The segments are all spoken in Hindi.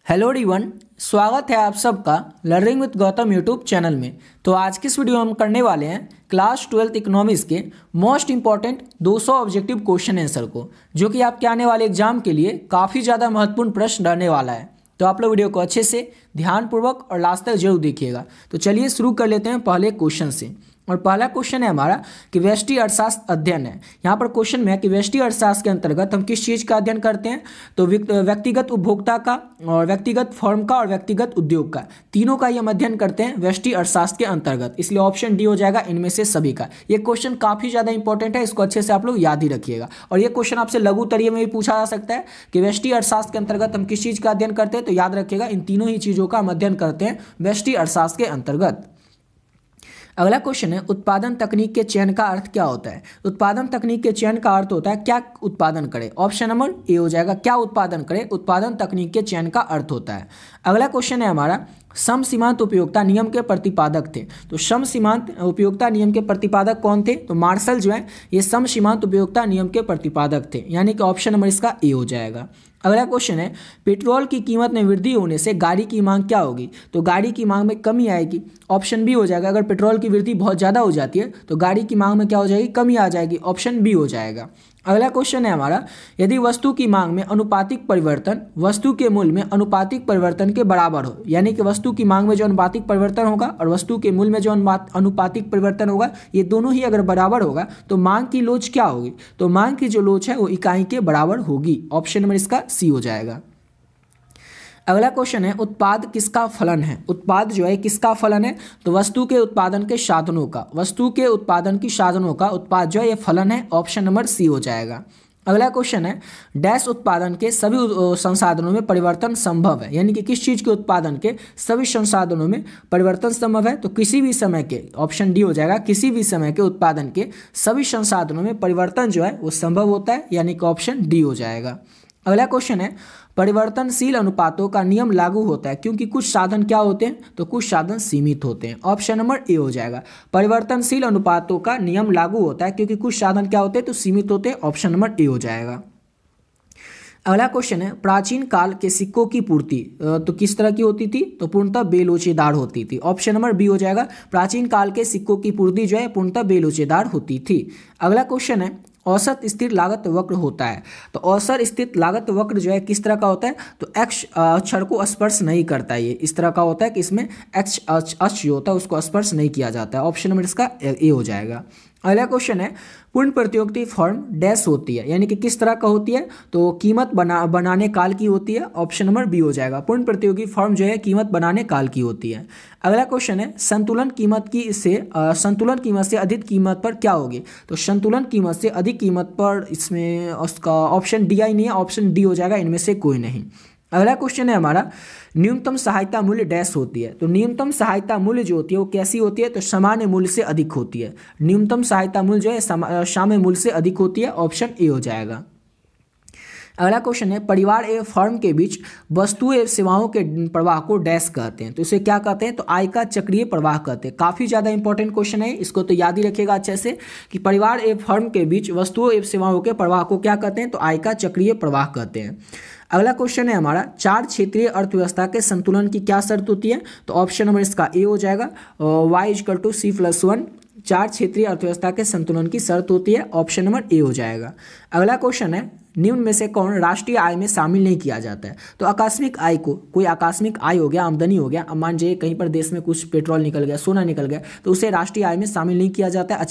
हेलो एवरीवन, स्वागत है आप सबका learning with Gautam YouTube channel में। तो आज की इस वीडियो में हम करने वाले हैं क्लास 12th इकोनॉमिक्स के most important 200 objective question answer को, जो कि आपके आने वाले एग्जाम के लिए काफ़ी ज़्यादा महत्वपूर्ण प्रश्न रहने वाला है। तो आप लोग वीडियो को अच्छे से ध्यानपूर्वक और लास्ट तक जरूर देखिएगा। तो चलिए शुरू कर लेते हैं पहले क्वेश्चन से। और पहला क्वेश्चन है हमारा कि व्यष्टि अर्थशास्त्र अध्ययन है। यहाँ पर क्वेश्चन में है कि व्यष्टि अर्थशास्त्र के अंतर्गत हम किस चीज़ का अध्ययन करते हैं। तो व्यक्तिगत उपभोक्ता का और व्यक्तिगत फर्म का और व्यक्तिगत उद्योग का, तीनों का ही हम अध्ययन करते हैं व्यष्टि अर्थशास्त्र के अंतर्गत। इसलिए ऑप्शन डी हो जाएगा इनमें से सभी का। ये क्वेश्चन काफ़ी ज़्यादा इंपॉर्टेंट है, इसको अच्छे से आप लोग याद ही रखिएगा। और ये क्वेश्चन आपसे लघु तरीके में भी पूछा जा सकता है कि व्यष्टि अर्थशास्त्र के अंतर्गत हम किस चीज़ का अध्ययन करते हैं। तो याद रखिएगा इन तीनों ही चीज़ों का हम अध्ययन करते हैं व्यष्टि अर्थशास्त्र के अंतर्गत। अगला क्वेश्चन है उत्पादन तकनीक के चयन का अर्थ क्या होता है। उत्पादन तकनीक के चयन का अर्थ होता है क्या उत्पादन करे। ऑप्शन नंबर ए हो जाएगा, क्या उत्पादन करे, उत्पादन तकनीक के चयन का अर्थ होता है। अगला क्वेश्चन है हमारा सम सीमांत उपयोगिता नियम के प्रतिपादक थे। तो सम सीमांत उपयोगिता नियम के प्रतिपादक कौन थे। तो मार्शल जो है ये सम सीमांत उपयोगिता नियम के प्रतिपादक थे, यानी कि ऑप्शन नंबर इसका ए हो जाएगा। अगला क्वेश्चन है पेट्रोल की कीमत में वृद्धि होने से गाड़ी की मांग क्या होगी। तो गाड़ी की मांग में कमी आएगी। ऑप्शन बी हो जाएगा, अगर पेट्रोल की वृद्धि बहुत ज़्यादा हो जाती है तो गाड़ी की मांग में क्या हो जाएगी, कमी आ जाएगी। ऑप्शन बी हो जाएगा। अगला क्वेश्चन है हमारा यदि वस्तु की मांग में अनुपातिक परिवर्तन वस्तु के मूल्य में अनुपातिक परिवर्तन के बराबर हो, यानी कि वस्तु की मांग में जो अनुपातिक परिवर्तन होगा और वस्तु के मूल्य में जो अनुपातिक परिवर्तन होगा, ये दोनों ही अगर बराबर होगा तो मांग की लोच क्या होगी। तो मांग की जो लोच है वो इकाई के बराबर होगी। ऑप्शन नंबर इसका सी हो जाएगा। अगला क्वेश्चन है उत्पाद किसका फलन है। उत्पाद जो है किसका फलन है। तो वस्तु के उत्पादन के साधनों का, वस्तु के उत्पादन की साधनों का उत्पाद जो है ये फलन है। ऑप्शन नंबर सी हो जाएगा। अगला क्वेश्चन है डैश उत्पादन के सभी संसाधनों में परिवर्तन संभव है, यानी कि किस चीज़ के उत्पादन के सभी संसाधनों में परिवर्तन संभव है। तो किसी भी समय के, ऑप्शन डी हो जाएगा, किसी भी समय के उत्पादन के सभी संसाधनों में परिवर्तन जो है वो संभव होता है, यानी कि ऑप्शन डी हो जाएगा। अगला क्वेश्चन है परिवर्तनशील अनुपातों का नियम लागू होता है क्योंकि कुछ साधन क्या होते हैं। तो कुछ साधन सीमित होते हैं। ऑप्शन नंबर ए हो जाएगा। परिवर्तनशील अनुपातों का नियम लागू होता है क्योंकि कुछ साधन क्या होते हैं, तो सीमित होते हैं। ऑप्शन नंबर ए हो जाएगा। अगला क्वेश्चन है प्राचीन काल के सिक्कों की पूर्ति तो किस तरह की होती थी। तो पूर्णतः बेलोचेदार होती थी। ऑप्शन नंबर बी हो जाएगा। प्राचीन काल के सिक्कों की पूर्ति जो है पूर्णतः बेलोचेदार होती थी। अगला क्वेश्चन है औसत स्थिर लागत वक्र होता है। तो औसत स्थिर लागत वक्र जो है किस तरह का होता है। तो एक्स अक्षर को स्पर्श नहीं करता है। ये इस तरह का होता है कि इसमें एक्स अक्ष जो होता है उसको स्पर्श नहीं किया जाता है। ऑप्शन नंबर इसका ए हो जाएगा। अगला क्वेश्चन है पूर्ण प्रतियोगिता फर्म डैश होती है, यानी कि किस तरह का होती है। तो कीमत बनाने काल की होती है। ऑप्शन नंबर बी हो जाएगा। पूर्ण प्रतियोगी फर्म जो है कीमत बनाने काल की होती है। अगला क्वेश्चन है संतुलन कीमत से अधिक कीमत पर क्या होगी। तो संतुलन कीमत से अधिक कीमत पर इसमें उसका ऑप्शन डी आई नहीं है, ऑप्शन डी हो जाएगा, इनमें से कोई नहीं। अगला क्वेश्चन है हमारा न्यूनतम सहायता मूल्य डैश होती है। तो न्यूनतम सहायता मूल्य जो होती है वो कैसी होती है। तो सामान्य मूल्य से अधिक होती है। न्यूनतम सहायता मूल्य जो है सामान्य मूल्य से अधिक होती है। ऑप्शन ए हो जाएगा। अगला क्वेश्चन है परिवार एवं फर्म के बीच वस्तु एवं सेवाओं के प्रवाह को डैश कहते हैं। तो इसे क्या कहते हैं। तो आय का चक्रीय प्रवाह कहते हैं। काफ़ी ज़्यादा इंपॉर्टेंट क्वेश्चन है, इसको तो याद ही रखिएगा अच्छे से कि परिवार एवं फर्म के बीच वस्तुओं एवं सेवाओं के प्रवाह को क्या कहते हैं। तो आय का चक्रीय प्रवाह कहते हैं। अगला क्वेश्चन है हमारा चार क्षेत्रीय अर्थव्यवस्था के संतुलन की क्या शर्त होती है। तो ऑप्शन नंबर इसका ए हो जाएगा। y=c+1 चार क्षेत्रीय अर्थव्यवस्था के संतुलन की शर्त होती है। ऑप्शन नंबर ए हो जाएगा। अगला क्वेश्चन है निम्न में से कौन राष्ट्रीय आय में शामिल नहीं किया जाता है। तो आकस्मिक आय को, कोई आकस्मिक आय हो गया, आमदनी हो गया, अब मान लीजिए कहीं पर देश में कुछ पेट्रोल निकल गया, सोना निकल गया, तो उसे राष्ट्रीय आय में शामिल नहीं किया जाता है।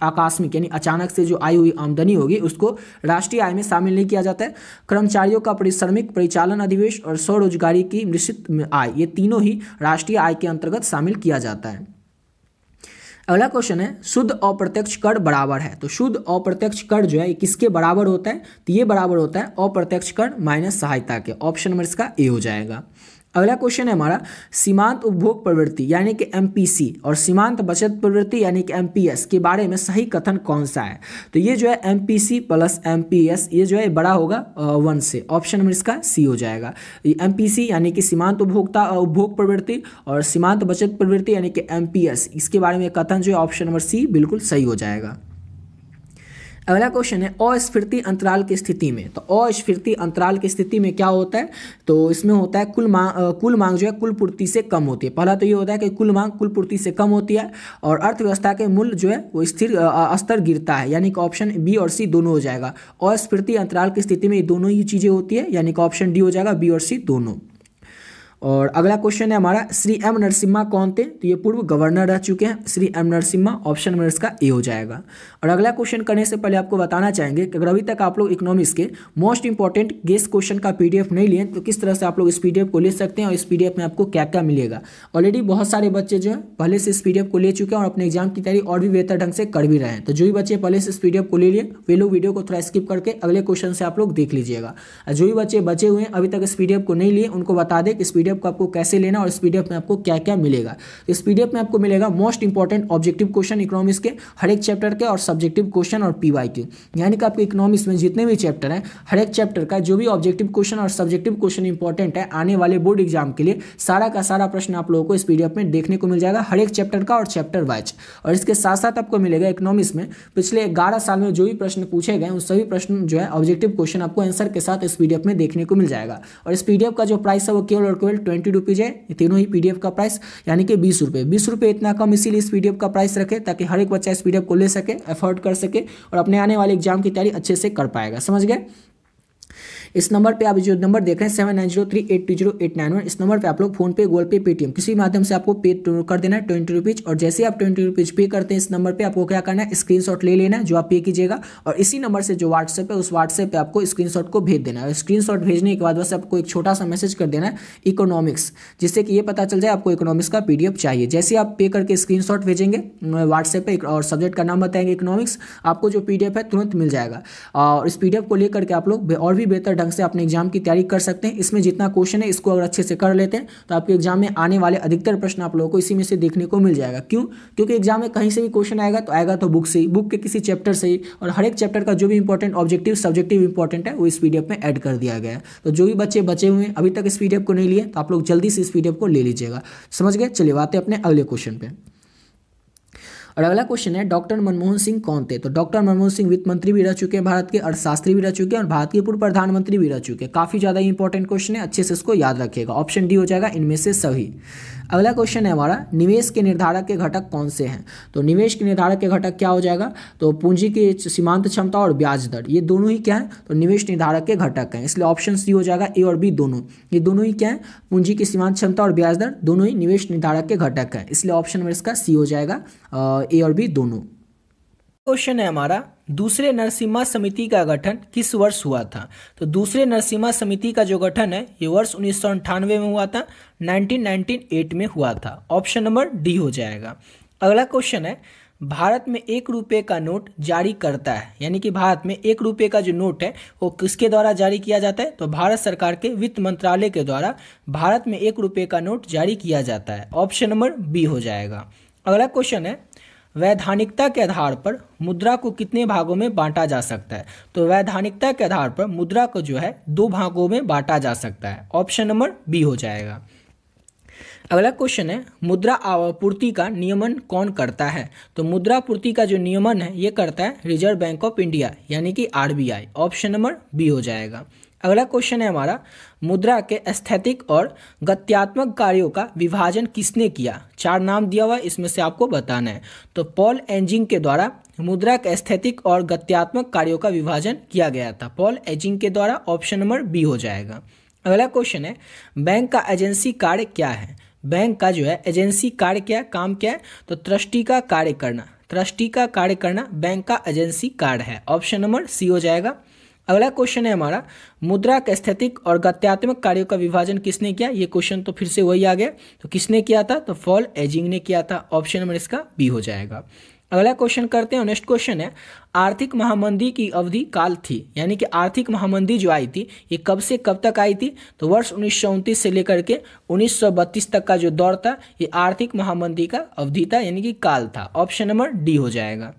आकस्मिक यानी अचानक से जो आई हुई आमदनी होगी उसको राष्ट्रीय आय में शामिल नहीं किया जाता है। कर्मचारियों का परिश्रमिक परिचालन अधिवेश और स्वरोजगारी की निश्चित आय, ये तीनों ही राष्ट्रीय आय के अंतर्गत शामिल किया जाता है। अगला क्वेश्चन है शुद्ध अप्रत्यक्ष कर बराबर है। तो शुद्ध अप्रत्यक्ष कर जो है किसके बराबर होता है। तो ये बराबर होता है अप्रत्यक्ष कर माइनस सहायता के। ऑप्शन नंबर इसका ए हो जाएगा। अगला क्वेश्चन है हमारा सीमांत उपभोग प्रवृत्ति यानी कि एमपीसी और सीमांत बचत प्रवृत्ति यानी कि एमपीएस के बारे में सही कथन कौन सा है। तो ये जो है एमपीसी प्लस एमपीएस ये जो है बड़ा होगा 1 से। ऑप्शन नंबर इसका सी हो जाएगा। एमपीसी यानी कि सीमांत उपभोग प्रवृत्ति और सीमांत बचत प्रवृत्ति यानी कि एमपीएस, इसके बारे में कथन जो है ऑप्शन नंबर सी बिल्कुल सही हो जाएगा। अगला क्वेश्चन है अस्फीति अंतराल की स्थिति में। तो अस्फीति अंतराल की स्थिति में क्या होता है, तो इसमें होता है कुल मांग जो है कुल पूर्ति से कम होती है। पहला तो ये होता है कि कुल मांग कुल पूर्ति से कम होती है और अर्थव्यवस्था के मूल्य जो है वो स्थिर स्तर गिरता है, यानी कि ऑप्शन बी और सी दोनों हो जाएगा। अस्फीति अंतराल की स्थिति में ये दोनों ही चीजें होती है, यानी कि ऑप्शन डी हो जाएगा, बी और सी दोनों। और अगला क्वेश्चन है हमारा, श्री एम नरसिम्हा कौन थे, तो ये पूर्व गवर्नर रह चुके हैं, Shri M Narasimha, option number इसका ए हो जाएगा। और अगला क्वेश्चन करने से पहले आपको बताना चाहेंगे कि अगर अभी तक आप लोग इकोनॉमिक्स के मोस्ट इंपॉर्टेंट गेस्ट क्वेश्चन का पीडीएफ नहीं लिए तो किस तरह से आप लोग इस पीडीएफ को ले सकते हैं और इस पीडीएफ में आपको क्या क्या मिलेगा। ऑलरेडी बहुत सारे बच्चे जो है पहले से इस पीडीएफ को ले चुके हैं और अपने एग्जाम की तैयारी और भी बेहतर ढंग से कर भी रहे हैं। तो जो भी बच्चे पहले से इस पीडीएफ को ले लिए वे लोग वीडियो को थोड़ा स्किप करके अगले क्वेश्चन से आप लोग देख लीजिएगा। जो भी बच्चे बचे हुए हैं अभी तक इस पीडीएफ को नहीं लिए उनको बता दें कि इस पीडीएफ को आपको कैसे लेना और इस पीडीएफ में आपको क्या क्या मिलेगा। इस पीडीएफ में आपको मिलेगा most important objective question economics के हर एक चैप्टर के और सब्जेक्टिव क्वेश्चन और पीवाईक्यू, यानी कि आपके इकोनॉमिक्स में जितने भी चैप्टर हैं हर एक चैप्टर का जो भी ऑब्जेक्टिव क्वेश्चन और सब्जेक्टिव क्वेश्चन इंपॉर्टेंट है आने वाले बोर्ड एग्जाम के लिए सारा का सारा प्रश्न आप लोगों को इस पीडीएफ में देखने को मिल जाएगा, हर एक चैप्टर का और चैप्टर वाइज। और इसके साथ साथ आपको मिलेगा इकोनॉमिक्स में पिछले 11 साल में जो भी प्रश्न पूछे गए उन सभी प्रश्न जो है ऑब्जेक्टिव क्वेश्चन आपको आंसर के साथ इस पीडीएफ में देखने को मिल जाएगा। और इस पीडीएफ का जो प्राइस है वो केवल और केवल 20 रुपीज है, तीनों ही पीडीएफ का प्राइस, यानी कि 20 रुपये। 20 रुपये इतना कम इसीलिए इस पीडीएफ का प्राइस रखे ताकि हर एक बच्चा इस पीडीएफ को ले सके, अफोर्ड कर सके और अपने आने वाले एग्जाम की तैयारी अच्छे से कर पाएगा। समझ गए। इस नंबर पे आप जो नंबर देख रहे हैं 7903820891, इस नंबर पे आप लोग फोन पे, गूगल पे, पेटीएम किसी भी माध्यम से आपको पे कर देना है 20 रुपीज। और जैसे आप 20 रुपीज पे करते हैं इस नंबर पे आपको क्या करना है, स्क्रीनशॉट ले लेना है जो आप पे कीजिएगा और इसी नंबर से जो व्हाट्सएप है उस व्हाट्सएप पे आपको स्क्रीनशॉट को भेज देना है। स्क्रीनशॉट भेजने के बाद बस आपको एक छोटा सा मैसेज कर देना है इकोनॉमिक्स, जिससे कि ये पता चल जाए आपको इकोनॉमिक्स का पीडीएफ चाहिए। जैसे आप पे करके स्क्रीनशॉट भेजेंगे व्हाट्सएप पे और सब्जेक्ट का नाम बताएंगे इकोनॉमिक्स, आपको जो पीडीएफ है तुरंत मिल जाएगा। और इस पीडीएफ को लेकर के आप लोग और भी बेहतर ढंग से अपने एग्जाम की तैयारी कर सकते हैं। इसमें जितना क्वेश्चन है इसको अगर अच्छे से कर लेते हैं तो आपके एग्जाम में आने वाले अधिकतर प्रश्न आप लोगों को इसी में से देखने को मिल जाएगा। क्यों? क्योंकि एग्जाम में कहीं से भी क्वेश्चन आएगा तो बुक से ही, बुक के किसी चैप्टर से ही, और हर एक चैप्टर का जो भी इंपॉर्टेंट ऑब्जेक्टिव सब्जेक्टिव इंपॉर्टेंट है वो इस पीडीएफ में ऐड कर दिया गया है। तो जो भी बच्चे बचे हुए हैं अभी तक इस पीडीएफ को नहीं लिए तो आप लोग जल्दी से इस पीडीएफ को ले लीजिएगा। समझ गए। चलिए आते हैं अपने अगले क्वेश्चन पे। और अगला क्वेश्चन है डॉक्टर मनमोहन सिंह कौन थे। तो डॉक्टर मनमोहन सिंह वित्त मंत्री भी रह चुके हैं भारत के, अर्थशास्त्री भी रह चुके हैं और भारत के पूर्व प्रधानमंत्री भी रह चुके हैं। काफी ज्यादा इंपॉर्टेंट क्वेश्चन है, अच्छे से इसको याद रखिएगा। ऑप्शन डी हो जाएगा इनमें से सभी। अगला क्वेश्चन है हमारा, निवेश के निर्धारक के घटक कौन से हैं। तो निवेश के निर्धारक के घटक क्या हो जाएगा, तो पूंजी की सीमांत क्षमता और ब्याज दर, ये दोनों ही क्या है, तो निवेश निर्धारक के घटक हैं। इसलिए ऑप्शन सी हो जाएगा, ए और बी दोनों, ये दोनों ही क्या है, पूंजी की सीमांत क्षमता और ब्याज दर दोनों ही निवेश निर्धारक के घटक हैं। इसलिए ऑप्शन नंबर इसका सी हो जाएगा, ए और बी दोनों। क्वेश्चन है हमारा, दूसरे नरसिम्हा समिति का गठन किस वर्ष हुआ था। तो दूसरे नरसिम्हा समिति का जो गठन है ये वर्ष 1998 में हुआ था, 1998 में हुआ था। ऑप्शन नंबर डी हो जाएगा। अगला क्वेश्चन है, भारत में 1 रुपये का नोट जारी करता है, यानी कि भारत में 1 रुपये का जो नोट है वो किसके द्वारा जारी किया जाता है, तो भारत सरकार के वित्त मंत्रालय के द्वारा भारत में 1 रुपये का नोट जारी किया जाता है। ऑप्शन नंबर बी हो जाएगा। अगला क्वेश्चन है, वैधानिकता के आधार पर मुद्रा को कितने भागों में बांटा जा सकता है। तो वैधानिकता के आधार पर मुद्रा को जो है 2 भागों में बांटा जा सकता है। ऑप्शन नंबर बी हो जाएगा। अगला क्वेश्चन है, मुद्रा आपूर्ति का नियमन कौन करता है। तो मुद्रा आपूर्ति का जो नियमन है ये करता है रिजर्व बैंक ऑफ इंडिया, यानी कि आरबीआई। ऑप्शन नंबर बी हो जाएगा। अगला क्वेश्चन है हमारा, मुद्रा के स्थैतिक और गत्यात्मक कार्यों का विभाजन किसने किया। 4 नाम दिया हुआ है, इसमें से आपको बताना है। तो पॉल एजिंग के द्वारा मुद्रा के स्थैतिक और गत्यात्मक कार्यों का विभाजन किया गया था, पॉल एजिंग के द्वारा। ऑप्शन नंबर बी हो जाएगा। अगला क्वेश्चन है, बैंक का एजेंसी कार्य क्या है। बैंक का जो है एजेंसी कार्य क्या है, काम क्या है, तो ट्रस्टी का कार्य करना, ट्रस्टी का कार्य करना बैंक का एजेंसी कार्य है। ऑप्शन नंबर सी हो जाएगा। अगला क्वेश्चन है हमारा, मुद्रा के स्थैतिक और गत्यात्मक कार्यों का विभाजन किसने किया। ये क्वेश्चन तो फिर से वही आ गया, तो किसने किया था, तो पॉल एजिंग ने किया था। ऑप्शन नंबर इसका बी हो जाएगा। अगला क्वेश्चन करते हैं। नेक्स्ट क्वेश्चन है, आर्थिक महामंदी की अवधि काल थी, यानी कि आर्थिक महामंदी जो आई थी ये कब से कब तक आई थी, तो वर्ष 1929 से लेकर के 1932 तक का जो दौर था ये आर्थिक महामंदी का अवधि था, यानी कि काल था। ऑप्शन नंबर डी हो जाएगा।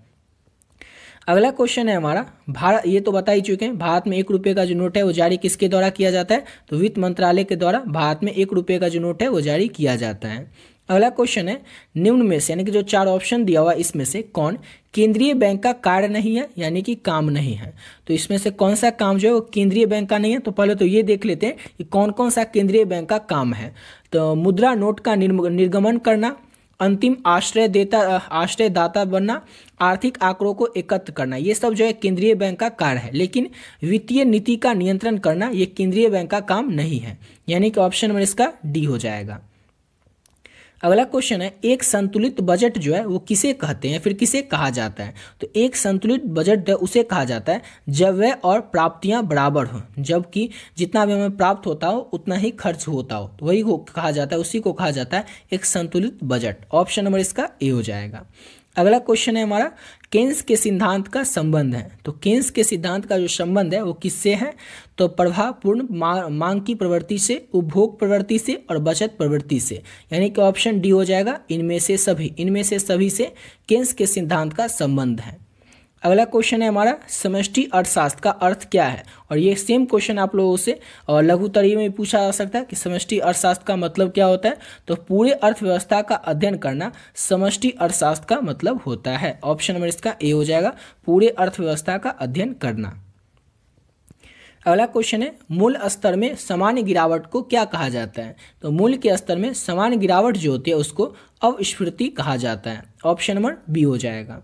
अगला क्वेश्चन है हमारा, भारत, ये तो बता ही चुके हैं, भारत में 1 रुपये का जो नोट है वो जारी किसके द्वारा किया जाता है, तो वित्त मंत्रालय के द्वारा भारत में 1 रुपये का जो नोट है वो जारी किया जाता है। अगला क्वेश्चन है, निम्न में से यानी कि जो 4 ऑप्शन दिया हुआ इसमें से कौन केंद्रीय बैंक का कार्य नहीं है यानी कि काम नहीं है। तो इसमें से कौन सा काम जो है वो केंद्रीय बैंक का नहीं है। तो पहले तो ये देख लेते हैं कि कौन कौन सा केंद्रीय बैंक का काम है। तो मुद्रा नोट का निर्गमन करना, अंतिम आश्रयदाता बनना, आर्थिक आंकड़ों को एकत्र करना, ये सब जो है केंद्रीय बैंक का कार्य है। लेकिन वित्तीय नीति का नियंत्रण करना ये केंद्रीय बैंक का काम नहीं है, यानी कि ऑप्शन नंबर इसका डी हो जाएगा। अगला क्वेश्चन है, एक संतुलित बजट जो है वो किसे कहते हैं, फिर किसे कहा जाता है। तो एक संतुलित बजट उसे कहा जाता है जब व्यय और प्राप्तियां बराबर हों, जबकि जितना भी हमें प्राप्त होता हो उतना ही खर्च होता हो, तो वही को कहा जाता है, उसी को कहा जाता है एक संतुलित बजट। ऑप्शन नंबर इसका ए हो जाएगा। अगला क्वेश्चन है हमारा, केन्स के सिद्धांत का संबंध है। तो केन्स के सिद्धांत का जो संबंध है वो किससे है। तो प्रभावपूर्ण मांग की प्रवृत्ति से, उपभोग प्रवृत्ति से और बचत प्रवृत्ति से, यानी कि ऑप्शन डी हो जाएगा। इनमें से सभी से केन्स के सिद्धांत का संबंध है। अगला क्वेश्चन है हमारा, समष्टि अर्थशास्त्र का अर्थ क्या है। और ये सेम क्वेश्चन आप लोगों से और लघुत्तरीय में पूछा जा सकता है कि समष्टि अर्थशास्त्र का मतलब क्या होता है। तो पूरे अर्थव्यवस्था का अध्ययन करना समष्टि अर्थशास्त्र का मतलब होता है। ऑप्शन नंबर इसका ए हो जाएगा, पूरे अर्थव्यवस्था का अध्ययन करना। अगला क्वेश्चन है, मूल्य स्तर में सामान्य गिरावट को क्या कहा जाता है। तो मूल्य के स्तर में सामान्य गिरावट जो होती है उसको अपस्फीति कहा जाता है। ऑप्शन नंबर बी हो जाएगा।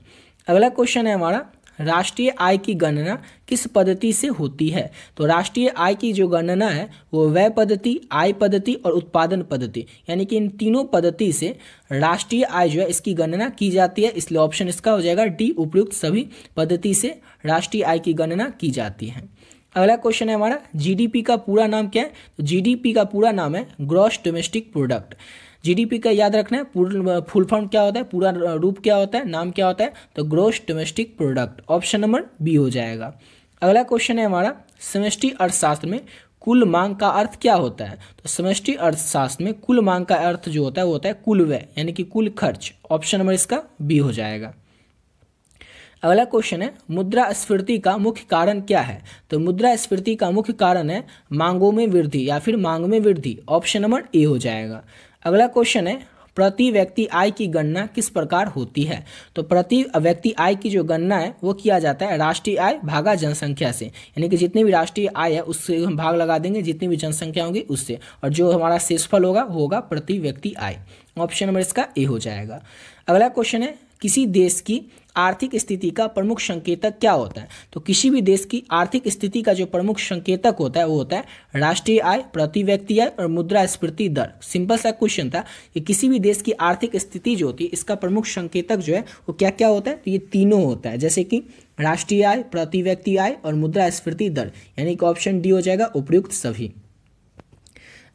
अगला क्वेश्चन है हमारा, राष्ट्रीय आय की गणना किस पद्धति से होती है। तो राष्ट्रीय आय की जो गणना है वो व्यय पद्धति, आय पद्धति और उत्पादन पद्धति, यानी कि इन तीनों पद्धति से राष्ट्रीय आय जो है इसकी गणना की जाती है। इसलिए ऑप्शन इसका हो जाएगा डी, उपयुक्त सभी पद्धति से राष्ट्रीय आय की गणना की जाती है। अगला क्वेश्चन है हमारा, जीडीपी का पूरा नाम क्या है। तो जीडीपी का पूरा नाम है ग्रॉस डोमेस्टिक प्रोडक्ट। जीडीपी का याद रखना है, फुल फॉर्म क्या होता है, पूरा रूप क्या होता है, नाम क्या होता है। तो gross domestic product. Option number B हो जाएगा। अगला क्वेश्चन है हमारा, समष्टि अर्थशास्त्र में कुल मांग का अर्थ क्या होता है। तो समष्टि अर्थशास्त्र में कुल मांग का अर्थ जो होता है वो होता है कुल व्यय, यानी कि कुल खर्च। ऑप्शन नंबर इसका बी हो जाएगा। अगला क्वेश्चन है, मुद्रास्फीति का मुख्य कारण क्या है। तो मुद्रास्फीति का मुख्य कारण है मांगों में वृद्धि या फिर मांग में वृद्धि। ऑप्शन नंबर ए हो जाएगा। अगला क्वेश्चन है, प्रति व्यक्ति आय की गणना किस प्रकार होती है। तो प्रति व्यक्ति आय की जो गणना है वो किया जाता है राष्ट्रीय आय भागा जनसंख्या से, यानी कि जितनी भी राष्ट्रीय आय है उससे हम भाग लगा देंगे जितनी भी जनसंख्या होगी उससे, और जो हमारा शेषफल होगा वो होगा प्रति व्यक्ति आय। ऑप्शन नंबर इसका ए हो जाएगा। अगला क्वेश्चन है, किसी देश की आर्थिक स्थिति का प्रमुख संकेतक क्या होता है। तो किसी भी देश की आर्थिक स्थिति का जो प्रमुख संकेतक होता है वो होता है राष्ट्रीय आय, प्रति व्यक्ति आय और मुद्रास्फीति दर। सिंपल सा क्वेश्चन था कि किसी भी देश की आर्थिक स्थिति जो होती है इसका प्रमुख संकेतक जो है वो क्या क्या होता है। तो ये तीनों होता है, जैसे कि राष्ट्रीय आय, प्रति व्यक्ति आय और मुद्रास्फीति दर, यानी कि ऑप्शन डी हो जाएगा, उपयुक्त सभी।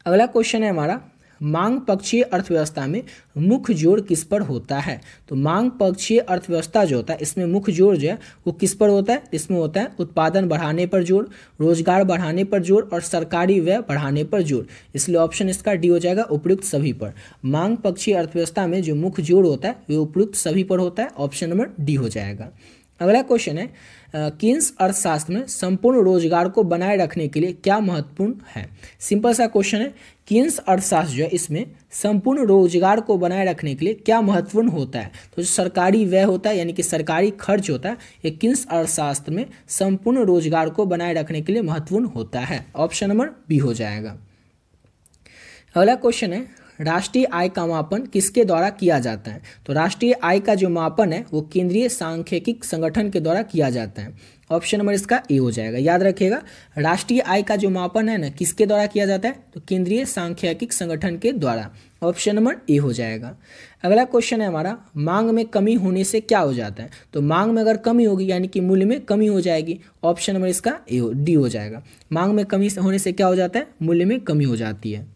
अगला क्वेश्चन है हमारा, मांग पक्षीय अर्थव्यवस्था में मुख्य जोर किस पर होता है। तो मांग पक्षीय अर्थव्यवस्था जो होता है इसमें मुख्य जोर जो है वो किस पर होता है। इसमें होता है उत्पादन बढ़ाने पर जोर, रोजगार बढ़ाने पर जोर और सरकारी व्यय बढ़ाने पर जोर। इसलिए ऑप्शन इसका डी हो जाएगा, उपयुक्त सभी पर। मांग पक्षीय अर्थव्यवस्था में जो मुख्य जोर होता है वो उपयुक्त सभी पर होता है। ऑप्शन नंबर डी हो जाएगा। अगला क्वेश्चन है, केन्स अर्थशास्त्र में संपूर्ण रोजगार को बनाए रखने के लिए क्या महत्वपूर्ण है। सिंपल सा क्वेश्चन है, केन्स अर्थशास्त्र जो है इसमें संपूर्ण रोजगार को बनाए रखने के लिए क्या महत्वपूर्ण होता है। तो जो सरकारी व्यय होता है यानी कि सरकारी खर्च होता है ये केन्स अर्थशास्त्र में संपूर्ण रोजगार को बनाए रखने के लिए महत्वपूर्ण होता है। ऑप्शन नंबर बी हो जाएगा। अगला क्वेश्चन है, राष्ट्रीय आय का मापन किसके द्वारा किया जाता है। तो राष्ट्रीय आय का जो मापन है वो केंद्रीय सांख्यिकी संगठन के द्वारा किया जाता है। ऑप्शन नंबर इसका ए हो जाएगा। याद रखिएगा, राष्ट्रीय आय का जो मापन है ना किसके द्वारा किया जाता है। तो केंद्रीय सांख्यिकी संगठन के द्वारा। ऑप्शन नंबर ए हो जाएगा। अगला क्वेश्चन है हमारा, मांग में कमी होने से क्या हो जाता है। तो मांग में अगर कमी होगी यानी कि मूल्य में कमी हो जाएगी। ऑप्शन नंबर इसका डी हो जाएगा। मांग में कमी होने से क्या हो जाता है, मूल्य में कमी हो जाती है।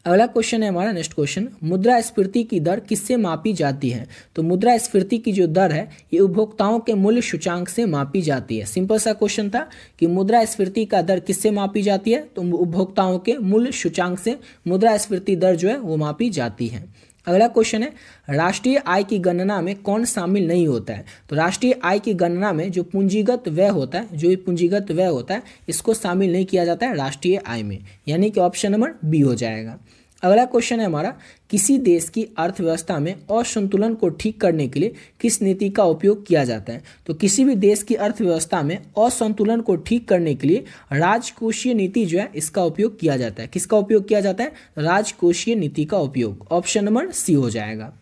अगला क्वेश्चन है हमारा, नेक्स्ट क्वेश्चन, मुद्रास्फीति की दर किससे मापी जाती है। तो मुद्रास्फीति की जो दर है ये उपभोक्ताओं के मूल्य सूचांक से मापी जाती है। सिंपल सा क्वेश्चन था कि मुद्रास्फीति का दर किससे मापी जाती है। तो उपभोक्ताओं के मूल्य सूचांक से मुद्रास्फीति दर जो है वो मापी जाती है। अगला क्वेश्चन है, राष्ट्रीय आय की गणना में कौन शामिल नहीं होता है। तो राष्ट्रीय आय की गणना में जो पूंजीगत व्यय होता है, जो पूंजीगत व्यय होता है इसको शामिल नहीं किया जाता है राष्ट्रीय आय में, यानी कि ऑप्शन नंबर बी हो जाएगा। अगला क्वेश्चन है हमारा, किसी देश की अर्थव्यवस्था में असंतुलन को ठीक करने के लिए किस नीति का उपयोग किया जाता है? तो किसी भी देश की अर्थव्यवस्था में असंतुलन को ठीक करने के लिए राजकोषीय नीति जो है इसका उपयोग किया जाता है। किसका उपयोग किया जाता है? राजकोषीय नीति का उपयोग। ऑप्शन नंबर सी हो जाएगा।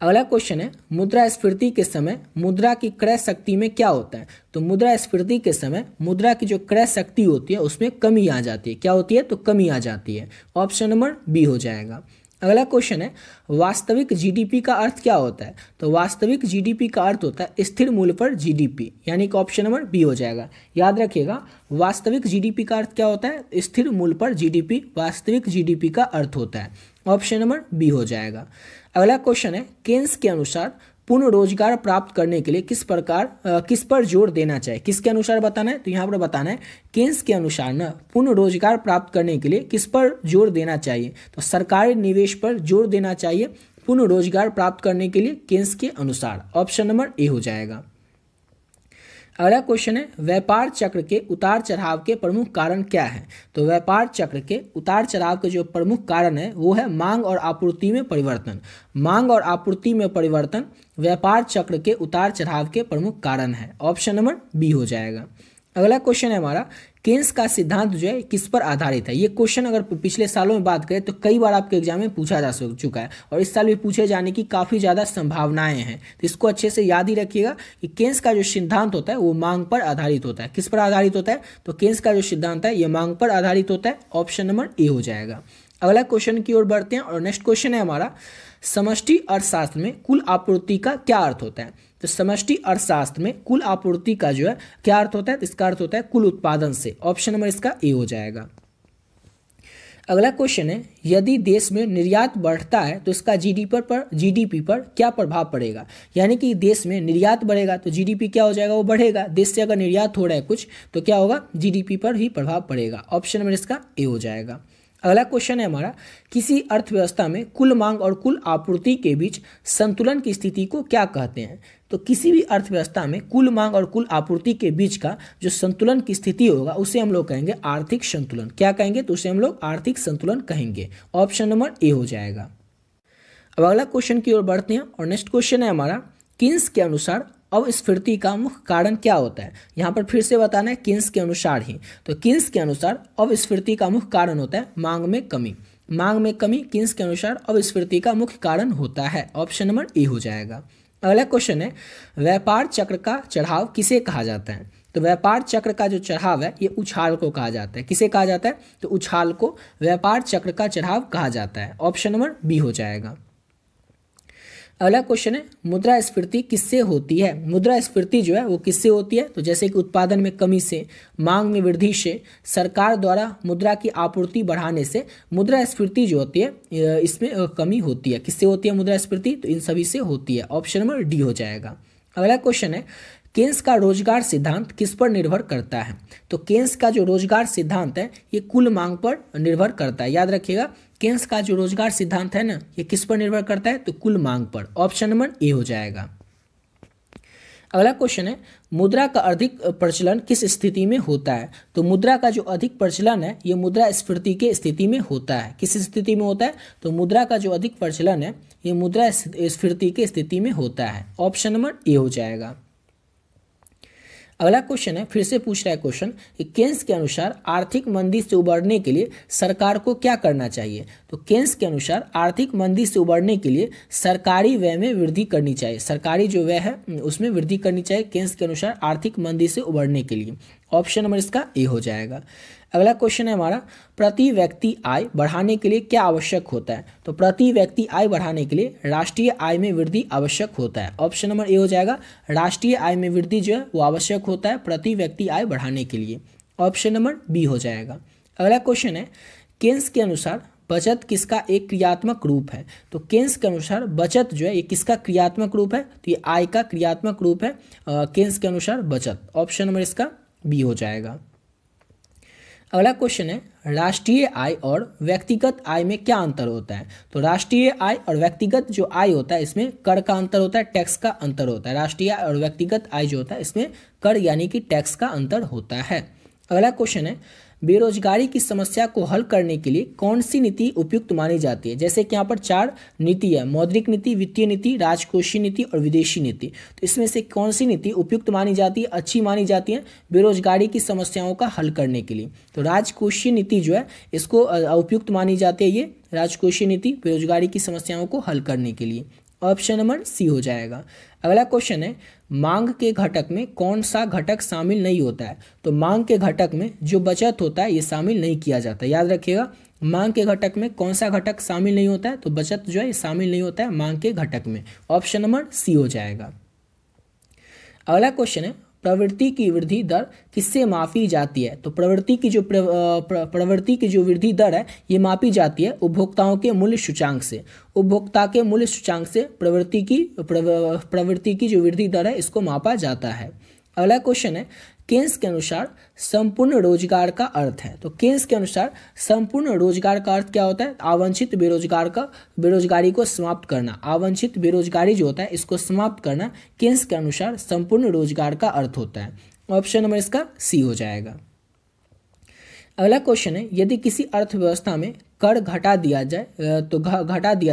अगला क्वेश्चन है, मुद्रास्फीति के समय मुद्रा की क्रय शक्ति में क्या होता है? तो मुद्रास्फीति के समय मुद्रा की जो क्रय शक्ति होती है उसमें कमी आ जाती है। क्या होती है? तो कमी आ जाती है। ऑप्शन नंबर बी हो जाएगा। अगला क्वेश्चन है, वास्तविक जीडीपी का अर्थ क्या होता है? तो वास्तविक जीडीपी का अर्थ होता है स्थिर मूल्य पर जीडीपी, यानी कि ऑप्शन नंबर बी हो जाएगा। याद रखिएगा, वास्तविक जीडीपी का अर्थ क्या होता है? स्थिर मूल्य पर जीडीपी वास्तविक जीडीपी का अर्थ होता है। ऑप्शन नंबर बी हो जाएगा। अगला क्वेश्चन है, केन्स के अनुसार पूर्ण रोजगार प्राप्त करने के लिए किस पर जोर देना चाहिए? किसके अनुसार बताना है? तो यहाँ पर बताना है केन्स के अनुसार ना पूर्ण रोजगार प्राप्त करने के लिए किस पर जोर देना चाहिए? तो सरकारी निवेश पर जोर देना चाहिए पूर्ण रोजगार प्राप्त करने के लिए केन्स के अनुसार। ऑप्शन नंबर ए हो जाएगा। अगला क्वेश्चन है, व्यापार चक्र के उतार चढ़ाव के प्रमुख कारण क्या है? तो व्यापार चक्र के उतार चढ़ाव के जो प्रमुख कारण है वो है मांग और आपूर्ति में परिवर्तन। मांग और आपूर्ति में परिवर्तन व्यापार चक्र के उतार चढ़ाव के प्रमुख कारण है। ऑप्शन नंबर बी हो जाएगा। अगला क्वेश्चन है हमारा, केन्स का सिद्धांत जो है किस पर आधारित है? ये क्वेश्चन अगर पिछले सालों में बात करें तो कई बार आपके एग्जाम में पूछा जा चुका है और इस साल भी पूछे जाने की काफ़ी ज़्यादा संभावनाएं हैं। तो इसको अच्छे से याद ही रखिएगा कि केन्स का जो सिद्धांत होता है वो मांग पर आधारित होता है। किस पर आधारित होता है? तो केन्स का जो सिद्धांत है ये मांग पर आधारित होता है। ऑप्शन नंबर ए हो जाएगा। अगला क्वेश्चन की ओर बढ़ते हैं और नेक्स्ट क्वेश्चन है हमारा, समष्टि अर्थशास्त्र में कुल आपूर्ति का क्या अर्थ होता है? तो समष्टि अर्थशास्त्र में कुल आपूर्ति का जो है क्या अर्थ होता है? तो इसका अर्थ होता है कुल उत्पादन से। ऑप्शन नंबर इसका ए हो जाएगा। अगला क्वेश्चन है, यदि देश में निर्यात बढ़ता है तो इसका जीडीपी पर क्या प्रभाव पड़ेगा? यानी कि देश में निर्यात बढ़ेगा तो जीडीपी क्या हो जाएगा? वो बढ़ेगा। देश से अगर निर्यात हो रहा है कुछ तो क्या होगा? जीडीपी पर ही प्रभाव पड़ेगा। ऑप्शन नंबर इसका ए हो जाएगा। अगला क्वेश्चन है हमारा, किसी अर्थव्यवस्था में कुल मांग और कुल आपूर्ति के बीच संतुलन की स्थिति को क्या कहते हैं? तो किसी भी अर्थव्यवस्था में कुल मांग और कुल आपूर्ति के बीच का जो संतुलन की स्थिति होगा उसे हम लोग कहेंगे आर्थिक संतुलन। क्या कहेंगे? तो उसे हम लोग आर्थिक संतुलन कहेंगे। ऑप्शन नंबर ए हो जाएगा। अब अगला क्वेश्चन की ओर बढ़ते हैं और नेक्स्ट क्वेश्चन है हमारा, केन्स के अनुसार अपस्फीति का मुख्य कारण क्या होता है? यहाँ पर फिर से बताना है केन्स के अनुसार ही। तो केन्स के अनुसार अपस्फीति का मुख्य कारण होता है मांग में कमी। मांग में कमी केन्स के अनुसार अपस्फीति का मुख्य कारण होता है। ऑप्शन नंबर ए हो जाएगा। अगला क्वेश्चन है, व्यापार चक्र का चढ़ाव किसे कहा जाता है? तो व्यापार चक्र का जो चढ़ाव है ये उछाल को कहा जाता है। किसे कहा जाता है? तो उछाल को व्यापार चक्र का चढ़ाव कहा जाता है। ऑप्शन नंबर बी हो जाएगा। अगला क्वेश्चन है, मुद्रास्फीति किससे होती है? मुद्रास्फीति जो है वो किससे होती है? तो जैसे कि उत्पादन में कमी से, मांग में वृद्धि से, सरकार द्वारा मुद्रा की आपूर्ति बढ़ाने से मुद्रास्फीति जो होती है इसमें कमी होती है। किससे होती है मुद्रास्फीति? तो इन सभी से होती है। ऑप्शन नंबर डी हो जाएगा। अगला क्वेश्चन है, केन्स का रोजगार सिद्धांत किस पर निर्भर करता है? तो केन्स का जो रोजगार सिद्धांत है ये कुल मांग पर निर्भर करता है। याद रखिएगा, केन्स का जो रोजगार सिद्धांत है ना ये किस पर निर्भर करता है? तो कुल मांग पर। ऑप्शन नंबर ए हो जाएगा। अगला क्वेश्चन है, मुद्रा का अधिक प्रचलन किस स्थिति में होता है? तो मुद्रा का जो अधिक प्रचलन है ये मुद्रास्फीति के स्थिति में होता है। किस स्थिति में होता है? तो मुद्रा का जो अधिक प्रचलन है ये मुद्रास्फीति के स्थिति में होता है। ऑप्शन नंबर ए हो जाएगा। अगला क्वेश्चन है, फिर से पूछ रहा है क्वेश्चन कि केन्स के अनुसार आर्थिक मंदी से उबरने के लिए सरकार को क्या करना चाहिए? तो केन्स के अनुसार आर्थिक मंदी से उबरने के लिए सरकारी व्यय में वृद्धि करनी चाहिए। सरकारी जो व्यय है उसमें वृद्धि करनी चाहिए केन्स के अनुसार आर्थिक मंदी से उबरने के लिए। ऑप्शन नंबर इसका ए हो जाएगा। अगला क्वेश्चन है हमारा, प्रति व्यक्ति आय बढ़ाने के लिए क्या आवश्यक होता है? तो प्रति व्यक्ति आय बढ़ाने के लिए राष्ट्रीय आय में वृद्धि आवश्यक होता है। ऑप्शन नंबर ए हो जाएगा। राष्ट्रीय आय में वृद्धि जो है वो आवश्यक होता है प्रति व्यक्ति आय बढ़ाने के लिए। ऑप्शन नंबर बी हो जाएगा। अगला क्वेश्चन है, केन्स के अनुसार बचत किसका एक क्रियात्मक रूप है? तो केन्स के अनुसार बचत जो है ये किसका क्रियात्मक रूप है? तो ये आय का क्रियात्मक रूप है केन्स के अनुसार बचत। ऑप्शन नंबर इसका बी हो जाएगा। अगला क्वेश्चन है, राष्ट्रीय आय और व्यक्तिगत आय में क्या अंतर होता है? तो राष्ट्रीय आय और व्यक्तिगत जो आय होता है इसमें कर का अंतर होता है, टैक्स का अंतर होता है। राष्ट्रीय आय और व्यक्तिगत आय जो होता है इसमें कर यानी कि टैक्स का अंतर होता है। अगला क्वेश्चन है, बेरोजगारी की समस्या को हल करने के लिए कौन सी नीति उपयुक्त मानी जाती है। जैसे कि यहाँ पर 4 नीति है, मौद्रिक नीति, वित्तीय नीति, राजकोषीय नीति और विदेशी नीति। तो इसमें से कौन सी नीति उपयुक्त मानी जाती है, अच्छी मानी जाती है बेरोजगारी की समस्याओं का हल करने के लिए। तो राजकोषीय नीति जो है इसको उपयुक्त मानी जाती है, ये राजकोषीय नीति बेरोजगारी की समस्याओं को हल करने के लिए। ऑप्शन नंबर सी हो जाएगा। अगला क्वेश्चन है, मांग के घटक में कौन सा घटक शामिल नहीं होता है। तो मांग के घटक में जो बचत होता है ये शामिल नहीं किया जाता है। याद रखिएगा, मांग के घटक में कौन सा घटक शामिल नहीं होता है, तो बचत जो है शामिल नहीं होता है मांग के घटक में। ऑप्शन नंबर सी हो जाएगा। अगला क्वेश्चन है, प्रवृत्ति की वृद्धि दर किससे मापी जाती है। तो प्रवृत्ति की जो वृद्धि दर है ये मापी जाती है उपभोक्ताओं के मूल्य सूचांक से। उपभोक्ता के मूल्य सूचांक से प्रवृत्ति की जो वृद्धि दर है इसको मापा जाता है। अगला क्वेश्चन है, केन्स के अनुसार संपूर्ण रोजगार का अर्थ है। तो केन्स के अनुसार संपूर्ण रोजगार का अर्थ क्या होता है, आवांछित बेरोजगारी को समाप्त करना। आवांछित बेरोजगारी जो होता है इसको समाप्त करना केन्स के अनुसार संपूर्ण रोजगार का अर्थ होता है। ऑप्शन नंबर इसका सी हो जाएगा। अगला क्वेश्चन है, यदि किसी अर्थव्यवस्था में कर घटा दिया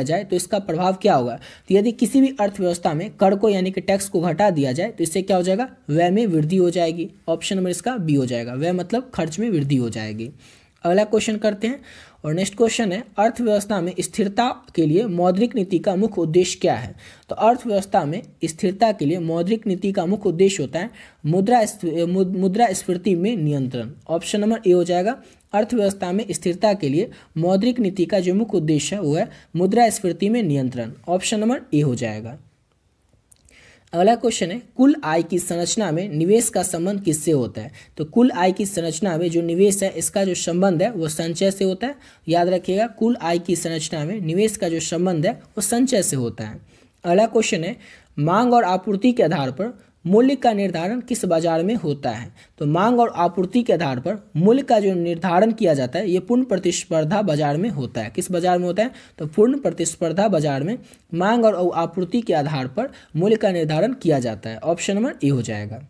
जाए तो इसका प्रभाव क्या होगा। तो यदि किसी भी अर्थव्यवस्था में कर को यानी कि टैक्स को घटा दिया जाए तो इससे क्या हो जाएगा, व्यय में वृद्धि हो जाएगी। ऑप्शन नंबर इसका बी हो जाएगा, व्यय मतलब खर्च में वृद्धि हो जाएगी। अगला क्वेश्चन करते हैं और नेक्स्ट क्वेश्चन है, अर्थव्यवस्था में स्थिरता के लिए मौद्रिक नीति का मुख्य उद्देश्य क्या है। तो अर्थव्यवस्था में स्थिरता के लिए मौद्रिक नीति का मुख्य उद्देश्य होता है मुद्रास्फीति में नियंत्रण। ऑप्शन नंबर ए हो जाएगा। अर्थव्यवस्था में स्थिरता के लिए मौद्रिक नीति का जो मुख्य उद्देश्य है वो है मुद्रास्फीति में नियंत्रण। ऑप्शन नंबर ए हो जाएगा। अगला क्वेश्चन है, कुल आय की संरचना में निवेश का संबंध किससे होता है। तो कुल आय की संरचना में जो निवेश है इसका जो संबंध है वो संचय से होता है। याद रखिएगा, कुल आय की संरचना में निवेश का जो संबंध है वो संचय से होता है। अगला क्वेश्चन है, मांग और आपूर्ति के आधार पर मूल्य का निर्धारण किस बाजार में होता है। तो मांग और आपूर्ति के आधार पर मूल्य का जो निर्धारण किया जाता है ये पूर्ण प्रतिस्पर्धा बाजार में होता है। किस बाजार में होता है, तो पूर्ण प्रतिस्पर्धा बाजार में मांग और आपूर्ति के आधार पर मूल्य का निर्धारण किया जाता है। ऑप्शन नंबर ए हो जाएगा।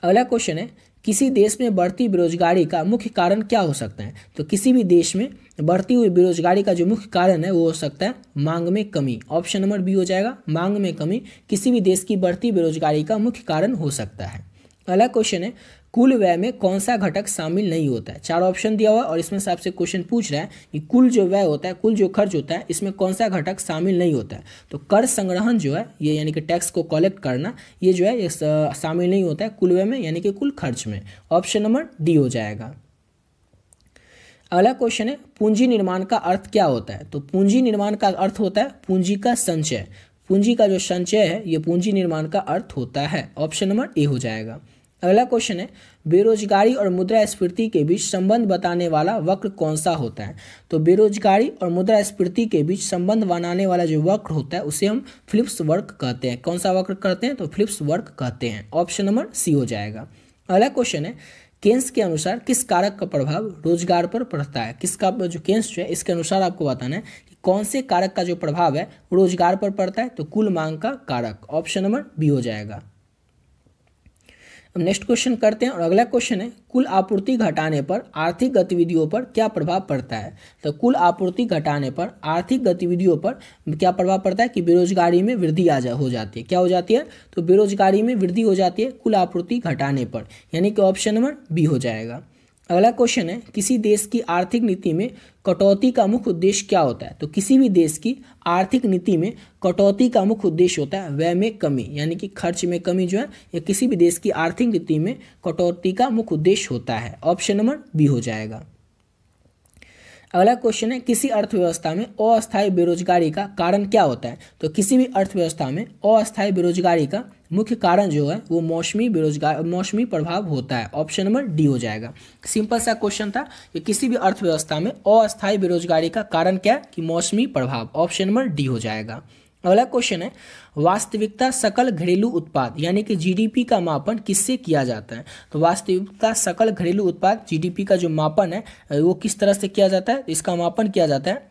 अगला क्वेश्चन है, किसी देश में बढ़ती बेरोजगारी का मुख्य कारण क्या हो सकता है। तो किसी भी देश में बढ़ती हुई बेरोजगारी का जो मुख्य कारण है वो हो सकता है मांग में कमी। ऑप्शन नंबर बी हो जाएगा, मांग में कमी किसी भी देश की बढ़ती बेरोजगारी का मुख्य कारण हो सकता है। अगला क्वेश्चन है, कुल व्यय में कौन सा घटक शामिल नहीं होता है। 4 ऑप्शन दिया हुआ और इसमें से आपसे क्वेश्चन पूछ रहा है कि कुल जो व्यय होता है, कुल जो खर्च होता है इसमें कौन सा घटक शामिल नहीं होता है। तो कर संग्रहण जो है ये यानी कि टैक्स को कलेक्ट करना ये जो है ये शामिल नहीं होता है कुल व्यय में यानी कि कुल खर्च में। ऑप्शन नंबर डी हो जाएगा। अगला क्वेश्चन है, पूंजी निर्माण का अर्थ क्या होता है। तो पूंजी निर्माण का अर्थ होता है पूंजी का संचय। पूंजी का जो संचय है ये पूंजी निर्माण का अर्थ होता है। ऑप्शन नंबर ए हो जाएगा। अगला क्वेश्चन है, बेरोजगारी और मुद्रास्फीति के बीच संबंध बताने वाला वक्र कौन सा होता है। तो बेरोजगारी और मुद्रास्फीति के बीच संबंध बनाने वाला जो वक्र होता है उसे हम फिलिप्स वक्र कहते हैं। कौन सा वक्र कहते हैं, तो फिलिप्स वक्र कहते हैं। ऑप्शन नंबर सी हो जाएगा। अगला क्वेश्चन है, केन्स के अनुसार किस कारक का प्रभाव रोजगार पर पड़ता है। किसका जो केन्स जो है इसके अनुसार आपको बताना है कि कौन से कारक का जो प्रभाव है रोजगार पर पड़ता है। तो कुल मांग का कारक। ऑप्शन नंबर बी हो जाएगा। अब नेक्स्ट क्वेश्चन करते हैं और अगला क्वेश्चन है, कुल आपूर्ति घटाने पर आर्थिक गतिविधियों पर क्या प्रभाव पड़ता है। तो कुल आपूर्ति घटाने पर आर्थिक गतिविधियों पर क्या प्रभाव पड़ता है कि बेरोजगारी में वृद्धि हो जाती है। क्या हो जाती है, तो बेरोजगारी में वृद्धि हो जाती है कुल आपूर्ति घटाने पर, यानी कि ऑप्शन नंबर बी हो जाएगा। अगला क्वेश्चन है, किसी देश की आर्थिक नीति में कटौती का मुख्य उद्देश्य क्या होता है। तो किसी भी देश की आर्थिक नीति में कटौती का मुख्य उद्देश्य होता है व्यय में कमी, यानी कि खर्च में कमी जो है या किसी भी देश की आर्थिक नीति में कटौती का मुख्य उद्देश्य होता है। ऑप्शन नंबर बी हो जाएगा। अगला क्वेश्चन है, किसी अर्थव्यवस्था में अस्थायी बेरोजगारी का कारण क्या होता है। तो किसी भी अर्थव्यवस्था में अस्थायी बेरोजगारी का मुख्य कारण जो है वो मौसमी प्रभाव होता है। ऑप्शन नंबर डी हो जाएगा। सिंपल सा क्वेश्चन था कि किसी भी अर्थव्यवस्था में अस्थायी बेरोजगारी का कारण क्या है कि मौसमी प्रभाव। ऑप्शन नंबर डी हो जाएगा। अगला क्वेश्चन है, वास्तविकता सकल घरेलू उत्पाद यानी कि जीडीपी का मापन किससे किया जाता है। तो वास्तविकता सकल घरेलू उत्पाद जीडीपी का जो मापन है वो किस तरह से किया जाता है। इसका मापन किया जाता है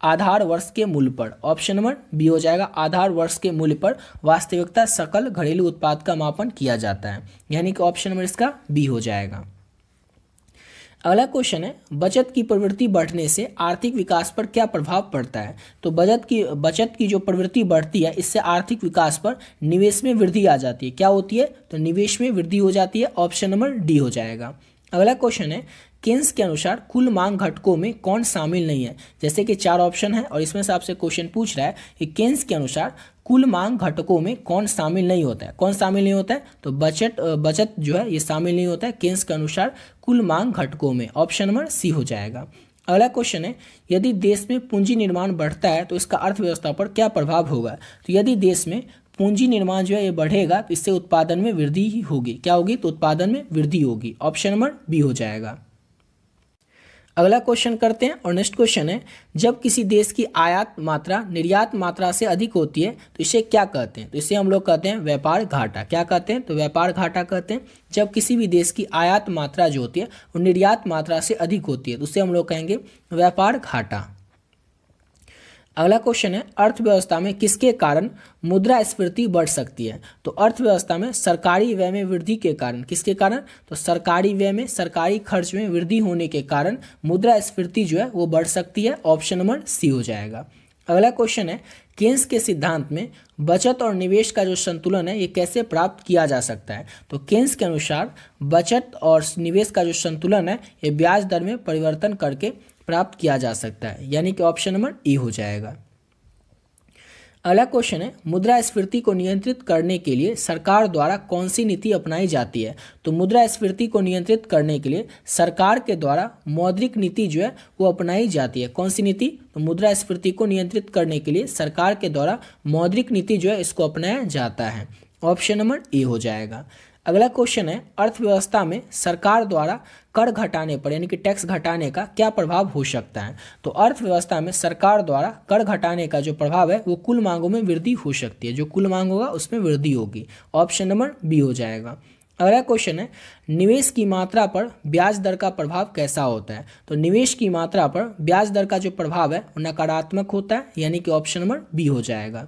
आधार वर्ष के मूल्य पर। ऑप्शन नंबर बी हो जाएगा। आधार वर्ष के मूल्य पर वास्तविकता सकल घरेलू उत्पाद का मापन किया जाता है, यानी कि ऑप्शन नंबर इसका बी हो जाएगा। अगला क्वेश्चन है, बचत की प्रवृत्ति बढ़ने से आर्थिक विकास पर क्या प्रभाव पड़ता है। तो बचत की जो प्रवृत्ति बढ़ती है इससे आर्थिक विकास पर निवेश में वृद्धि आ जाती है। क्या होती है, तो निवेश में वृद्धि हो जाती है। ऑप्शन नंबर डी हो जाएगा। अगला क्वेश्चन है, केन्स के अनुसार कुल मांग घटकों में कौन शामिल नहीं है। जैसे कि 4 ऑप्शन है और इसमें से आपसे क्वेश्चन पूछ रहा है कि केन्स के अनुसार कुल मांग घटकों में कौन शामिल नहीं होता है। कौन शामिल नहीं होता है, तो बचत जो है ये शामिल नहीं होता है केन्स के अनुसार कुल मांग घटकों में। ऑप्शन नंबर सी हो जाएगा। अगला क्वेश्चन है, यदि देश में पूंजी निर्माण बढ़ता है तो इसका अर्थव्यवस्था पर क्या प्रभाव होगा। तो यदि देश में पूंजी निर्माण जो है ये बढ़ेगा तो इससे उत्पादन में वृद्धि ही होगी। क्या होगी, तो उत्पादन में वृद्धि होगी। ऑप्शन नंबर बी हो जाएगा। अगला क्वेश्चन करते हैं और नेक्स्ट क्वेश्चन है, जब किसी देश की आयात मात्रा निर्यात मात्रा से अधिक होती है तो इसे क्या कहते हैं। तो इसे हम लोग कहते हैं व्यापार घाटा। क्या कहते हैं, तो व्यापार घाटा कहते हैं। जब किसी भी देश की आयात मात्रा जो होती है वो निर्यात मात्रा से अधिक होती है तो उसे हम लोग कहेंगे व्यापार घाटा। अगला क्वेश्चन है, अर्थव्यवस्था में किसके कारण मुद्रास्फीति बढ़ सकती है। तो अर्थव्यवस्था में सरकारी व्यय में वृद्धि के कारण, किसके कारण, तो सरकारी व्यय में सरकारी खर्च में वृद्धि होने के कारण मुद्रास्फीति जो है वो बढ़ सकती है। ऑप्शन नंबर सी हो जाएगा। अगला क्वेश्चन है, केन्स के सिद्धांत में बचत और निवेश का जो संतुलन है ये कैसे प्राप्त किया जा सकता है। तो केन्स के अनुसार बचत और निवेश का जो संतुलन है ये ब्याज दर में परिवर्तन करके प्राप्त किया जा सकता है, यानी कि ऑप्शन नंबर ई हो जाएगा। अगला क्वेश्चन है, मुद्रास्फीति को नियंत्रित करने के लिए सरकार द्वारा कौन सी नीति अपनाई जाती है। तो मुद्रास्फीति को नियंत्रित करने के लिए सरकार के द्वारा मौद्रिक नीति जो है वो अपनाई जाती है। कौन सी नीति, तो मुद्रास्फीति को नियंत्रित करने के लिए सरकार के द्वारा मौद्रिक नीति जो है इसको अपनाया जाता है। ऑप्शन नंबर ए हो जाएगा। अगला क्वेश्चन है, अर्थव्यवस्था में सरकार द्वारा कर घटाने पर यानी कि टैक्स घटाने का क्या प्रभाव हो सकता है। तो अर्थव्यवस्था में सरकार द्वारा कर घटाने का जो प्रभाव है वो कुल मांगों में वृद्धि हो सकती है। जो कुल मांग होगा उसमें वृद्धि होगी। ऑप्शन नंबर बी हो जाएगा। अगला क्वेश्चन है, निवेश की मात्रा पर ब्याज दर का प्रभाव कैसा होता है। तो निवेश की मात्रा पर ब्याज दर का जो प्रभाव है वो नकारात्मक होता है, यानी कि ऑप्शन नंबर बी हो जाएगा।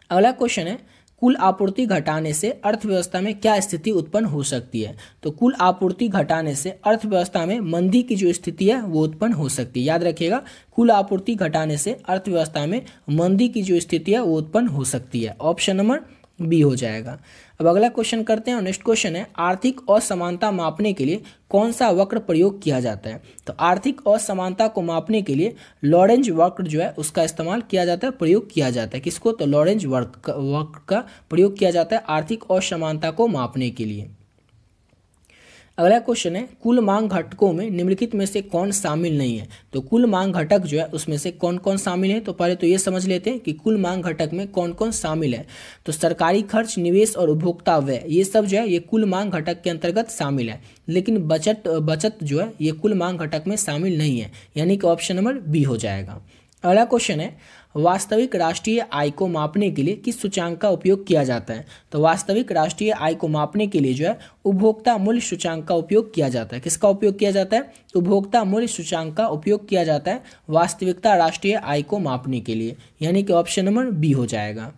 अगला क्वेश्चन है, कुल आपूर्ति घटाने से अर्थव्यवस्था में क्या स्थिति उत्पन्न हो सकती है। तो कुल आपूर्ति घटाने से अर्थव्यवस्था में मंदी की जो स्थिति है वो उत्पन्न हो सकती है। याद रखिएगा, कुल आपूर्ति घटाने से अर्थव्यवस्था में मंदी की जो स्थिति है वो उत्पन्न हो सकती है। ऑप्शन नंबर बी हो जाएगा। अब अगला क्वेश्चन करते हैं और नेक्स्ट क्वेश्चन है, आर्थिक असमानता मापने के लिए कौन सा वक्र प्रयोग किया जाता है। तो आर्थिक असमानता को मापने के लिए लॉरेंज वक्र जो है उसका इस्तेमाल किया जाता है, प्रयोग किया जाता है। किसको, तो लॉरेंज वक्र का प्रयोग किया जाता है आर्थिक असमानता को मापने के लिए। अगला क्वेश्चन है, कुल मांग घटकों में निम्नलिखित में से कौन शामिल नहीं है। तो कुल मांग घटक जो है उसमें से कौन कौन शामिल है। तो पहले तो ये समझ लेते हैं कि कुल मांग घटक में कौन कौन शामिल है। तो सरकारी खर्च, निवेश और उपभोक्ता व्यय ये सब जो है ये कुल मांग घटक के अंतर्गत शामिल है। लेकिन बचत जो है ये कुल मांग घटक में शामिल नहीं है, यानी कि ऑप्शन नंबर बी हो जाएगा। अगला क्वेश्चन है, वास्तविक राष्ट्रीय आय को मापने के लिए किस सूचांक का उपयोग किया जाता है। तो वास्तविक राष्ट्रीय आय को मापने के लिए जो है उपभोक्ता मूल्य सूचांक का उपयोग किया जाता है। किसका उपयोग किया जाता है, उपभोक्ता मूल्य सूचांक का उपयोग किया जाता है वास्तविकता राष्ट्रीय आय को मापने के लिए, यानी कि ऑप्शन नंबर बी हो जाएगा।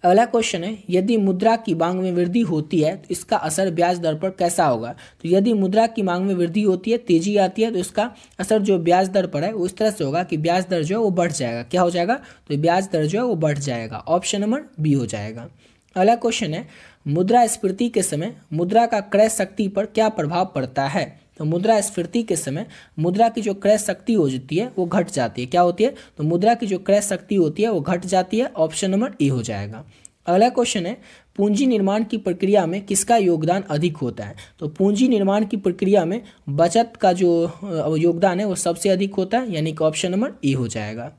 अगला क्वेश्चन है, यदि मुद्रा की मांग में वृद्धि होती है तो इसका असर ब्याज दर पर कैसा होगा। तो यदि मुद्रा की मांग में वृद्धि होती है, तेजी आती है, तो इसका असर जो ब्याज दर पर है वो इस तरह से होगा कि ब्याज दर जो है वो बढ़ जाएगा। क्या हो जाएगा, तो ब्याज दर जो है वो बढ़ जाएगा। ऑप्शन नंबर बी हो जाएगा। अगला क्वेश्चन है, मुद्रास्फीति के समय मुद्रा का क्रय शक्ति पर क्या प्रभाव पड़ता है। तो मुद्रास्फीति के समय मुद्रा की जो क्रय शक्ति होती है वो घट जाती है। क्या होती है, तो मुद्रा की जो क्रय शक्ति होती है वो घट जाती है। ऑप्शन नंबर ए हो जाएगा। अगला क्वेश्चन है, पूंजी निर्माण की प्रक्रिया में किसका योगदान अधिक होता है। तो पूंजी निर्माण की प्रक्रिया में बचत का जो योगदान है वो सबसे अधिक होता है, यानी कि ऑप्शन नंबर ए हो जाएगा।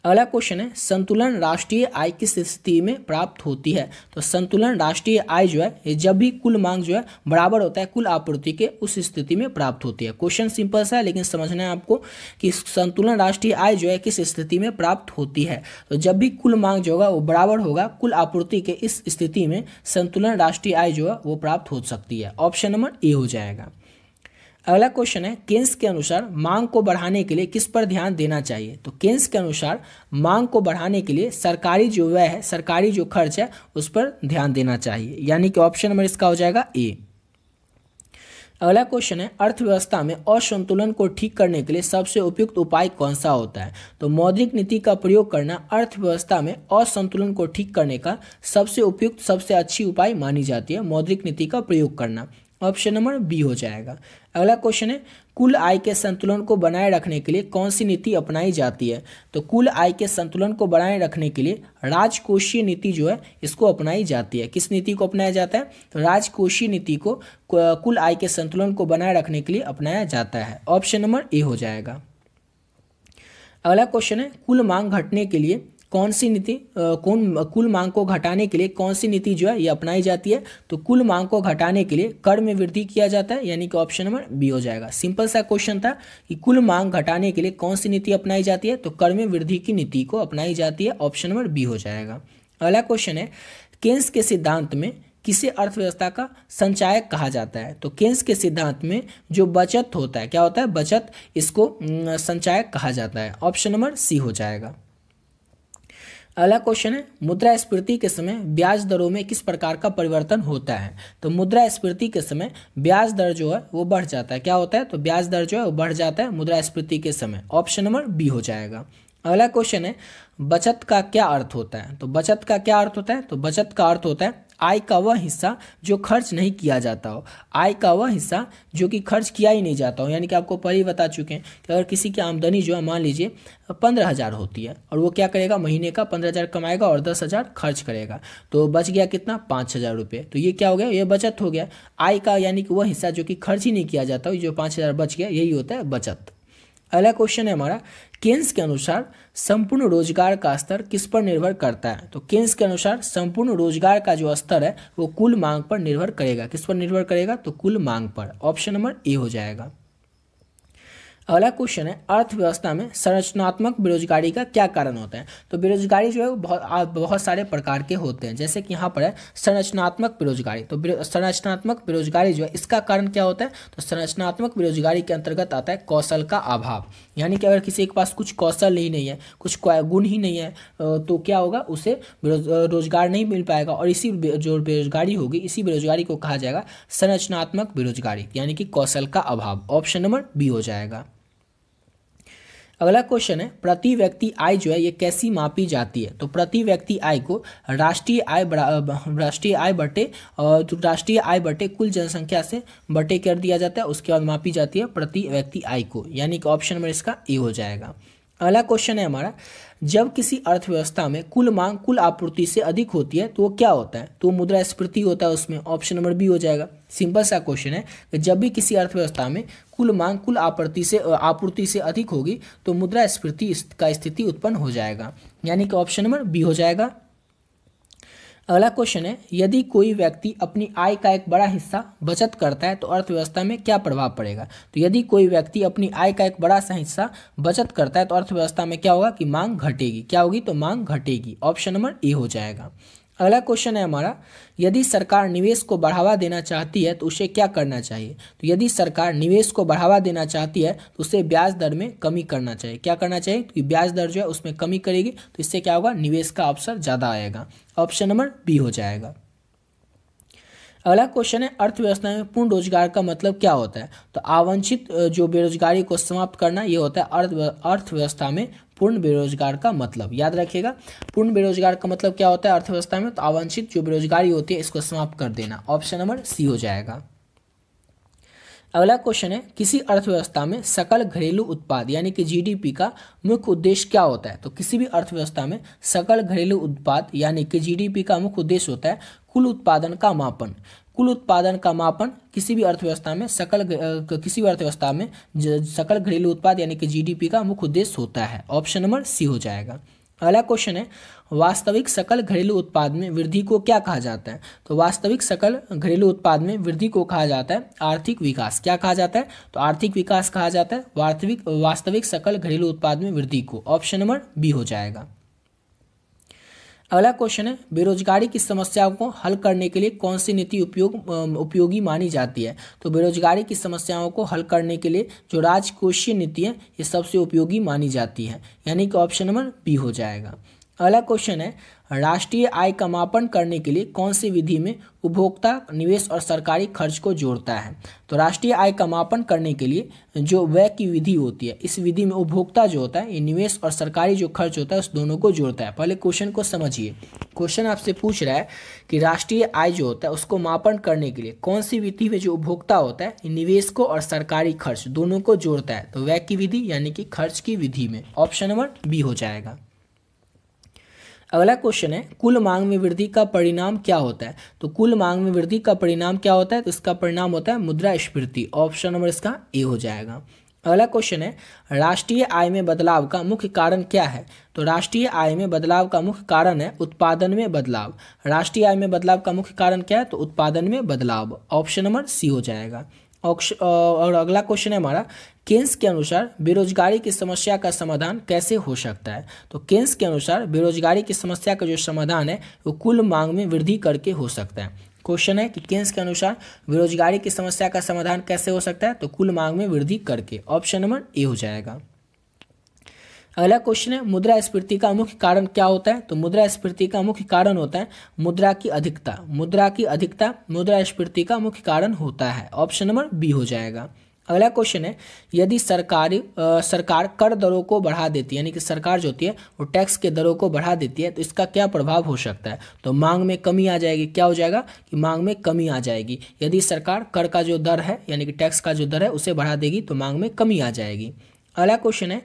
अगला क्वेश्चन है, संतुलन राष्ट्रीय आय किस स्थिति में प्राप्त होती है। तो संतुलन राष्ट्रीय आय जो है जब भी कुल मांग जो है बराबर होता है कुल आपूर्ति के, उस स्थिति में प्राप्त होती है। क्वेश्चन सिंपल सा है लेकिन समझना है आपको कि संतुलन राष्ट्रीय आय जो है किस स्थिति में प्राप्त होती है। तो जब भी कुल मांग जो होगा वो बराबर होगा कुल आपूर्ति के, इस स्थिति में संतुलन राष्ट्रीय आय जो है वो प्राप्त हो सकती है। ऑप्शन नंबर ए हो जाएगा। अगला क्वेश्चन है, केन्स के अनुसार मांग को बढ़ाने के लिए किस पर ध्यान देना चाहिए। तो केन्स के अनुसार मांग को बढ़ाने के लिए सरकारी जो व्यय है, सरकारी जो खर्च है उस पर ध्यान देना चाहिए, यानी कि ऑप्शन नंबर इसका हो जाएगा ए। अगला क्वेश्चन है, अर्थव्यवस्था में असंतुलन को ठीक करने के लिए सबसे उपयुक्त उपाय कौन सा होता है? तो मौद्रिक नीति का प्रयोग करना अर्थव्यवस्था में असंतुलन को ठीक करने का सबसे उपयुक्त, सबसे अच्छी उपाय मानी जाती है मौद्रिक नीति का प्रयोग करना। ऑप्शन नंबर बी हो जाएगा। अगला क्वेश्चन है, कुल आय के संतुलन को बनाए रखने के लिए कौन सी नीति अपनाई जाती है? तो कुल आय के संतुलन को बनाए रखने के लिए राजकोषीय नीति जो है इसको अपनाई जाती है। किस नीति को अपनाया जाता है? तो राजकोषीय नीति को कुल आय के संतुलन को बनाए रखने के लिए अपनाया जाता है। ऑप्शन नंबर ए हो जाएगा। अगला क्वेश्चन है, कुल मांग घटने के लिए कौन सी नीति कुल मांग को घटाने के लिए कौन सी नीति जो है ये अपनाई जाती है? तो कुल मांग को घटाने के लिए कर में वृद्धि किया जाता है, यानी कि ऑप्शन नंबर बी हो जाएगा। सिंपल सा क्वेश्चन था कि कुल मांग घटाने के लिए कौन सी नीति अपनाई जाती है? तो कर में वृद्धि की नीति को अपनाई जाती है। ऑप्शन नंबर बी हो जाएगा। अगला क्वेश्चन है, केन्स के सिद्धांत में किसे अर्थव्यवस्था का संचायक कहा जाता है? तो केन्स के सिद्धांत में जो बचत होता है, क्या होता है? बचत, इसको संचायक कहा जाता है। ऑप्शन नंबर सी हो जाएगा। अगला क्वेश्चन है, मुद्रास्फीति के समय ब्याज दरों में किस प्रकार का परिवर्तन होता है? तो मुद्रास्फीति के समय ब्याज दर जो है वो बढ़ जाता है। क्या होता है? तो ब्याज दर जो है वो बढ़ जाता है मुद्रास्फीति के समय। ऑप्शन नंबर बी हो जाएगा। अगला क्वेश्चन है, बचत का क्या अर्थ होता है? तो बचत का क्या अर्थ होता है? तो बचत का अर्थ होता है आय का वह हिस्सा जो खर्च नहीं किया जाता हो। आय का वह हिस्सा जो कि खर्च किया ही नहीं जाता हो, यानी कि आपको पहले ही बता चुके हैं कि अगर किसी की आमदनी जो है मान लीजिए 15,000 होती है और वो क्या करेगा, महीने का 15,000 कमाएगा और 10,000 खर्च करेगा, तो बच गया कितना? 5,000 रुपये। तो ये क्या हो गया? ये बचत हो गया। आय का यानी कि वह हिस्सा जो कि खर्च ही नहीं किया जाता हो, जो 5,000 बच गया, यही होता है बचत। अगला क्वेश्चन है हमारा, केन्स के अनुसार संपूर्ण रोजगार का स्तर किस पर निर्भर करता है? तो केन्स के अनुसार संपूर्ण रोजगार का जो स्तर है वो कुल मांग पर निर्भर करेगा। किस पर निर्भर करेगा? तो कुल मांग पर। ऑप्शन नंबर ए हो जाएगा। अगला क्वेश्चन है, अर्थव्यवस्था में संरचनात्मक बेरोजगारी का क्या कारण होता है? तो बेरोजगारी जो है वो बहुत सारे प्रकार के होते हैं, जैसे कि यहाँ पर है संरचनात्मक बेरोजगारी। तो संरचनात्मक बेरोजगारी जो है इसका कारण क्या होता है? तो संरचनात्मक बेरोजगारी के अंतर्गत आता है कौशल का अभाव, यानी कि अगर किसी के पास कुछ कौशल ही नहीं है, कुछ गुण ही नहीं है, तो क्या होगा? उसे रोजगार नहीं मिल पाएगा और इसी जो बेरोजगारी होगी, इसी बेरोजगारी को कहा जाएगा संरचनात्मक बेरोजगारी, यानी कि कौशल का अभाव। ऑप्शन नंबर बी हो जाएगा। अगला क्वेश्चन है, प्रति व्यक्ति आय जो है ये कैसी मापी जाती है? तो प्रति व्यक्ति आय को राष्ट्रीय आय बटे कुल जनसंख्या से बटे कर दिया जाता है, उसके बाद मापी जाती है प्रति व्यक्ति आय को, यानी कि ऑप्शन नंबर इसका ए हो जाएगा। अगला क्वेश्चन है हमारा, जब किसी अर्थव्यवस्था में कुल मांग कुल आपूर्ति से अधिक होती है तो वो क्या होता है? तो मुद्रास्फीति होता है उसमें। ऑप्शन नंबर बी हो जाएगा। सिंपल सा क्वेश्चन है कि जब भी किसी अर्थव्यवस्था में कुल मांग कुल आपूर्ति से अधिक होगी तो मुद्रास्फीति का स्थिति उत्पन्न हो जाएगा, यानी कि ऑप्शन नंबर बी हो जाएगा। अगला क्वेश्चन है, यदि कोई व्यक्ति अपनी आय का एक बड़ा हिस्सा बचत करता है तो अर्थव्यवस्था में क्या प्रभाव पड़ेगा? तो यदि कोई व्यक्ति अपनी आय का एक बड़ा सा हिस्सा बचत करता है तो अर्थव्यवस्था में क्या होगा कि मांग घटेगी। क्या होगी? तो मांग घटेगी। ऑप्शन नंबर ए हो जाएगा। अगला क्वेश्चन है हमारा, यदि सरकार निवेश को बढ़ावा देना चाहती है तो उसे क्या करना चाहिए? तो यदि सरकार निवेश को बढ़ावा देना चाहती है तो उसे ब्याज दर में कमी करना चाहिए। क्या करना चाहिए? क्योंकि ब्याज दर जो है उसमें कमी करेगी तो इससे क्या होगा? निवेश का अवसर ज़्यादा आएगा। ऑप्शन नंबर बी हो जाएगा। अगला क्वेश्चन है, अर्थव्यवस्था में पूर्ण रोजगार का मतलब क्या होता है? तो आवांछित जो बेरोजगारी को समाप्त करना, ये होता है अर्थव्यवस्था में पूर्ण बेरोजगार का मतलब। याद रखिएगा, पूर्ण बेरोजगार का मतलब क्या होता है अर्थव्यवस्था में? तो आवांछित जो बेरोजगारी होती है इसको समाप्त कर देना। ऑप्शन नंबर सी हो जाएगा। अगला क्वेश्चन है, किसी अर्थव्यवस्था में सकल घरेलू उत्पाद यानी कि जीडीपी का मुख्य उद्देश्य क्या होता है? तो किसी भी अर्थव्यवस्था में सकल घरेलू उत्पाद यानी कि जीडीपी का मुख्य उद्देश्य होता है कुल उत्पादन का मापन। कुल उत्पादन का मापन किसी भी अर्थव्यवस्था में सकल घरेलू उत्पाद यानी कि जीडीपी का मुख्य उद्देश्य होता है। ऑप्शन नंबर सी हो जाएगा। अगला क्वेश्चन है, वास्तविक सकल घरेलू उत्पाद में वृद्धि को क्या कहा जाता है? तो वास्तविक सकल घरेलू उत्पाद में वृद्धि को कहा जाता है आर्थिक विकास। क्या कहा जाता है? तो आर्थिक विकास कहा जाता है वास्तविक सकल घरेलू उत्पाद में वृद्धि को। ऑप्शन नंबर बी हो जाएगा। अगला क्वेश्चन है, बेरोजगारी की समस्याओं को हल करने के लिए कौन सी नीति उपयोगी मानी जाती है? तो बेरोजगारी की समस्याओं को हल करने के लिए जो राजकोषीय नीति है ये सबसे उपयोगी मानी जाती है, यानी कि ऑप्शन नंबर बी हो जाएगा। अगला क्वेश्चन है, राष्ट्रीय आय का मापन करने के लिए कौन सी विधि में उपभोक्ता, निवेश और सरकारी खर्च को जोड़ता है? तो राष्ट्रीय आय का मापन करने के लिए जो व्यय की विधि होती है, इस विधि में उपभोक्ता जो होता है, ये निवेश और सरकारी जो खर्च होता है उस दोनों को जोड़ता है। पहले क्वेश्चन को समझिए। क्वेश्चन आपसे पूछ रहा है कि राष्ट्रीय आय जो होता है उसको मापन करने के लिए कौन सी विधि में जो उपभोक्ता होता है निवेश को और सरकारी खर्च दोनों को जोड़ता है? तो व्यय की विधि यानी कि खर्च की विधि में। ऑप्शन नंबर बी हो जाएगा। अगला क्वेश्चन है, कुल मांग में वृद्धि का परिणाम क्या होता है? तो कुल मांग में वृद्धि का परिणाम क्या होता है? तो इसका परिणाम होता है मुद्रास्फीति। ऑप्शन नंबर इसका ए हो जाएगा। अगला क्वेश्चन है, राष्ट्रीय आय में बदलाव का मुख्य कारण क्या है? तो राष्ट्रीय आय में बदलाव का मुख्य कारण है उत्पादन में बदलाव। राष्ट्रीय आय में बदलाव का मुख्य कारण क्या है? तो उत्पादन में बदलाव। ऑप्शन नंबर सी हो जाएगा। और अगला क्वेश्चन है हमारा, केन्स के अनुसार बेरोजगारी की समस्या का समाधान कैसे हो सकता है? तो केन्स के अनुसार बेरोजगारी की समस्या का जो समाधान है वो कुल मांग में वृद्धि करके हो सकता है। क्वेश्चन है कि केन्स के अनुसार बेरोजगारी की समस्या का समाधान कैसे हो सकता है? तो कुल मांग में वृद्धि करके। ऑप्शन नंबर ए हो जाएगा। अगला क्वेश्चन है, मुद्रास्फीति का मुख्य कारण क्या होता है? तो मुद्रास्फीति का मुख्य कारण होता है मुद्रा की अधिकता। मुद्रा की अधिकता मुद्रास्फीति का मुख्य कारण होता है। ऑप्शन नंबर बी हो जाएगा। अगला क्वेश्चन है, यदि सरकार कर दरों को बढ़ा देती है, यानी कि सरकार जो होती है वो टैक्स के दरों को बढ़ा देती है, तो इसका क्या प्रभाव हो सकता है? तो मांग में कमी आ जाएगी। क्या हो जाएगा कि मांग में कमी आ जाएगी। यदि सरकार कर का जो दर है यानी कि टैक्स का जो दर है उसे बढ़ा देगी तो मांग में कमी आ जाएगी। अगला क्वेश्चन है,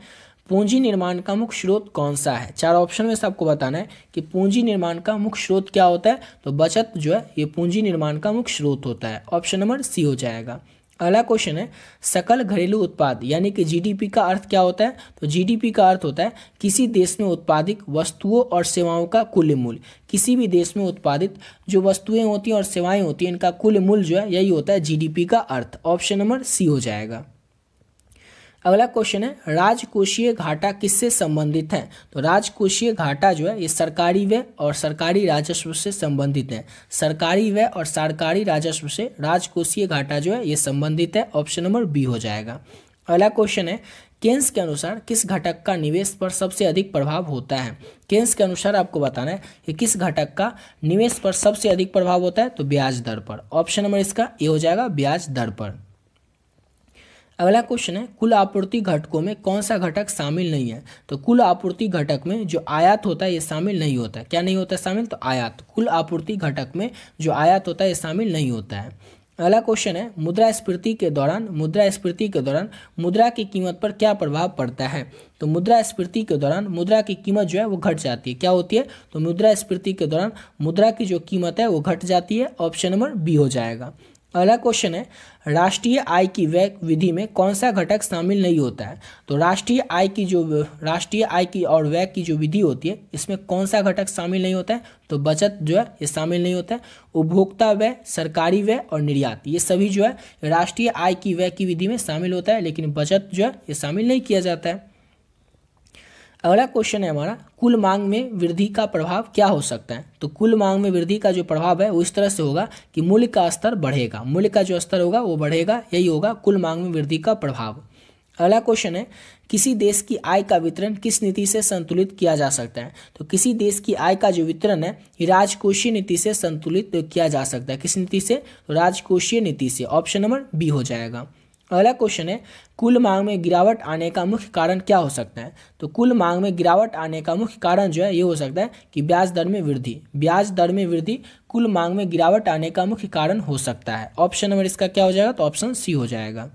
पूंजी निर्माण का मुख्य स्रोत कौन सा है? चार ऑप्शन में से आपको बताना है कि पूंजी निर्माण का मुख्य स्रोत क्या होता है। तो बचत जो है ये पूंजी निर्माण का मुख्य स्रोत होता है। ऑप्शन नंबर सी हो जाएगा। अगला क्वेश्चन है, सकल घरेलू उत्पाद यानी कि जीडीपी का अर्थ क्या होता है? तो जीडीपी का अर्थ होता है किसी देश में उत्पादित वस्तुओं और सेवाओं का कुल मूल्य। किसी भी देश में उत्पादित जो वस्तुएं होती हैं और सेवाएं होती हैं इनका कुल मूल्य जो है यही होता है जीडीपी का अर्थ। ऑप्शन नंबर सी हो जाएगा। अगला क्वेश्चन है, राजकोषीय घाटा किससे संबंधित है? तो राजकोषीय घाटा जो है ये सरकारी व्यय और सरकारी राजस्व से संबंधित है। सरकारी व्यय और सरकारी राजस्व से राजकोषीय घाटा जो है ये संबंधित है। ऑप्शन नंबर बी हो जाएगा। अगला क्वेश्चन है, केन्स के अनुसार किस घटक का निवेश पर सबसे अधिक प्रभाव होता है? केन्स के अनुसार आपको बताना है कि किस घटक का निवेश पर सबसे अधिक प्रभाव होता है? तो ब्याज दर पर। ऑप्शन नंबर इसका ए हो जाएगा, ब्याज दर पर। अगला क्वेश्चन है, कुल आपूर्ति घटकों में कौन सा घटक शामिल नहीं है? तो कुल आपूर्ति घटक में जो आयात होता है ये शामिल नहीं होता है। क्या नहीं होता है शामिल? तो आयात। कुल आपूर्ति घटक में जो आयात होता है ये शामिल नहीं होता है। अगला क्वेश्चन है, मुद्रास्फीति के दौरान मुद्रा की कीमत पर क्या प्रभाव पड़ता है? तो मुद्रास्फीति के दौरान मुद्रा की कीमत जो है वो घट जाती है। क्या होती है? तो मुद्रास्फीति के दौरान मुद्रा की जो कीमत है वो घट जाती है। ऑप्शन नंबर बी हो जाएगा। अगला क्वेश्चन है, राष्ट्रीय आय की व्यय विधि में कौन सा घटक शामिल नहीं होता है? तो राष्ट्रीय आय की और व्यय की जो विधि होती है इसमें कौन सा घटक शामिल नहीं होता है? तो बचत जो है ये शामिल नहीं होता है। उपभोक्ता व्यय, सरकारी व्यय और निर्यात ये सभी जो है राष्ट्रीय आय की व्यय की विधि में शामिल होता है, लेकिन बचत जो है ये शामिल नहीं किया जाता है। अगला क्वेश्चन है हमारा, कुल मांग में वृद्धि का प्रभाव क्या हो सकता है? तो कुल मांग में वृद्धि का जो प्रभाव है वो इस तरह से होगा कि मूल्य का स्तर बढ़ेगा। मूल्य का जो स्तर होगा वो बढ़ेगा, यही होगा कुल मांग में वृद्धि का प्रभाव। अगला क्वेश्चन है, किसी देश की आय का वितरण किस नीति से संतुलित किया जा सकता है? तो किसी देश की आय का जो वितरण है ये राजकोषीय नीति से संतुलित किया जा सकता है। किस नीति से? तो राजकोषीय नीति से। ऑप्शन नंबर बी हो जाएगा। अगला क्वेश्चन है, कुल मांग में गिरावट आने का मुख्य कारण क्या हो सकता है? तो कुल मांग में गिरावट आने का मुख्य कारण जो है ये हो सकता है कि ब्याज दर में वृद्धि। ब्याज दर में वृद्धि कुल मांग में गिरावट आने का मुख्य कारण हो सकता है। ऑप्शन नंबर इसका क्या हो जाएगा? तो ऑप्शन सी हो जाएगा।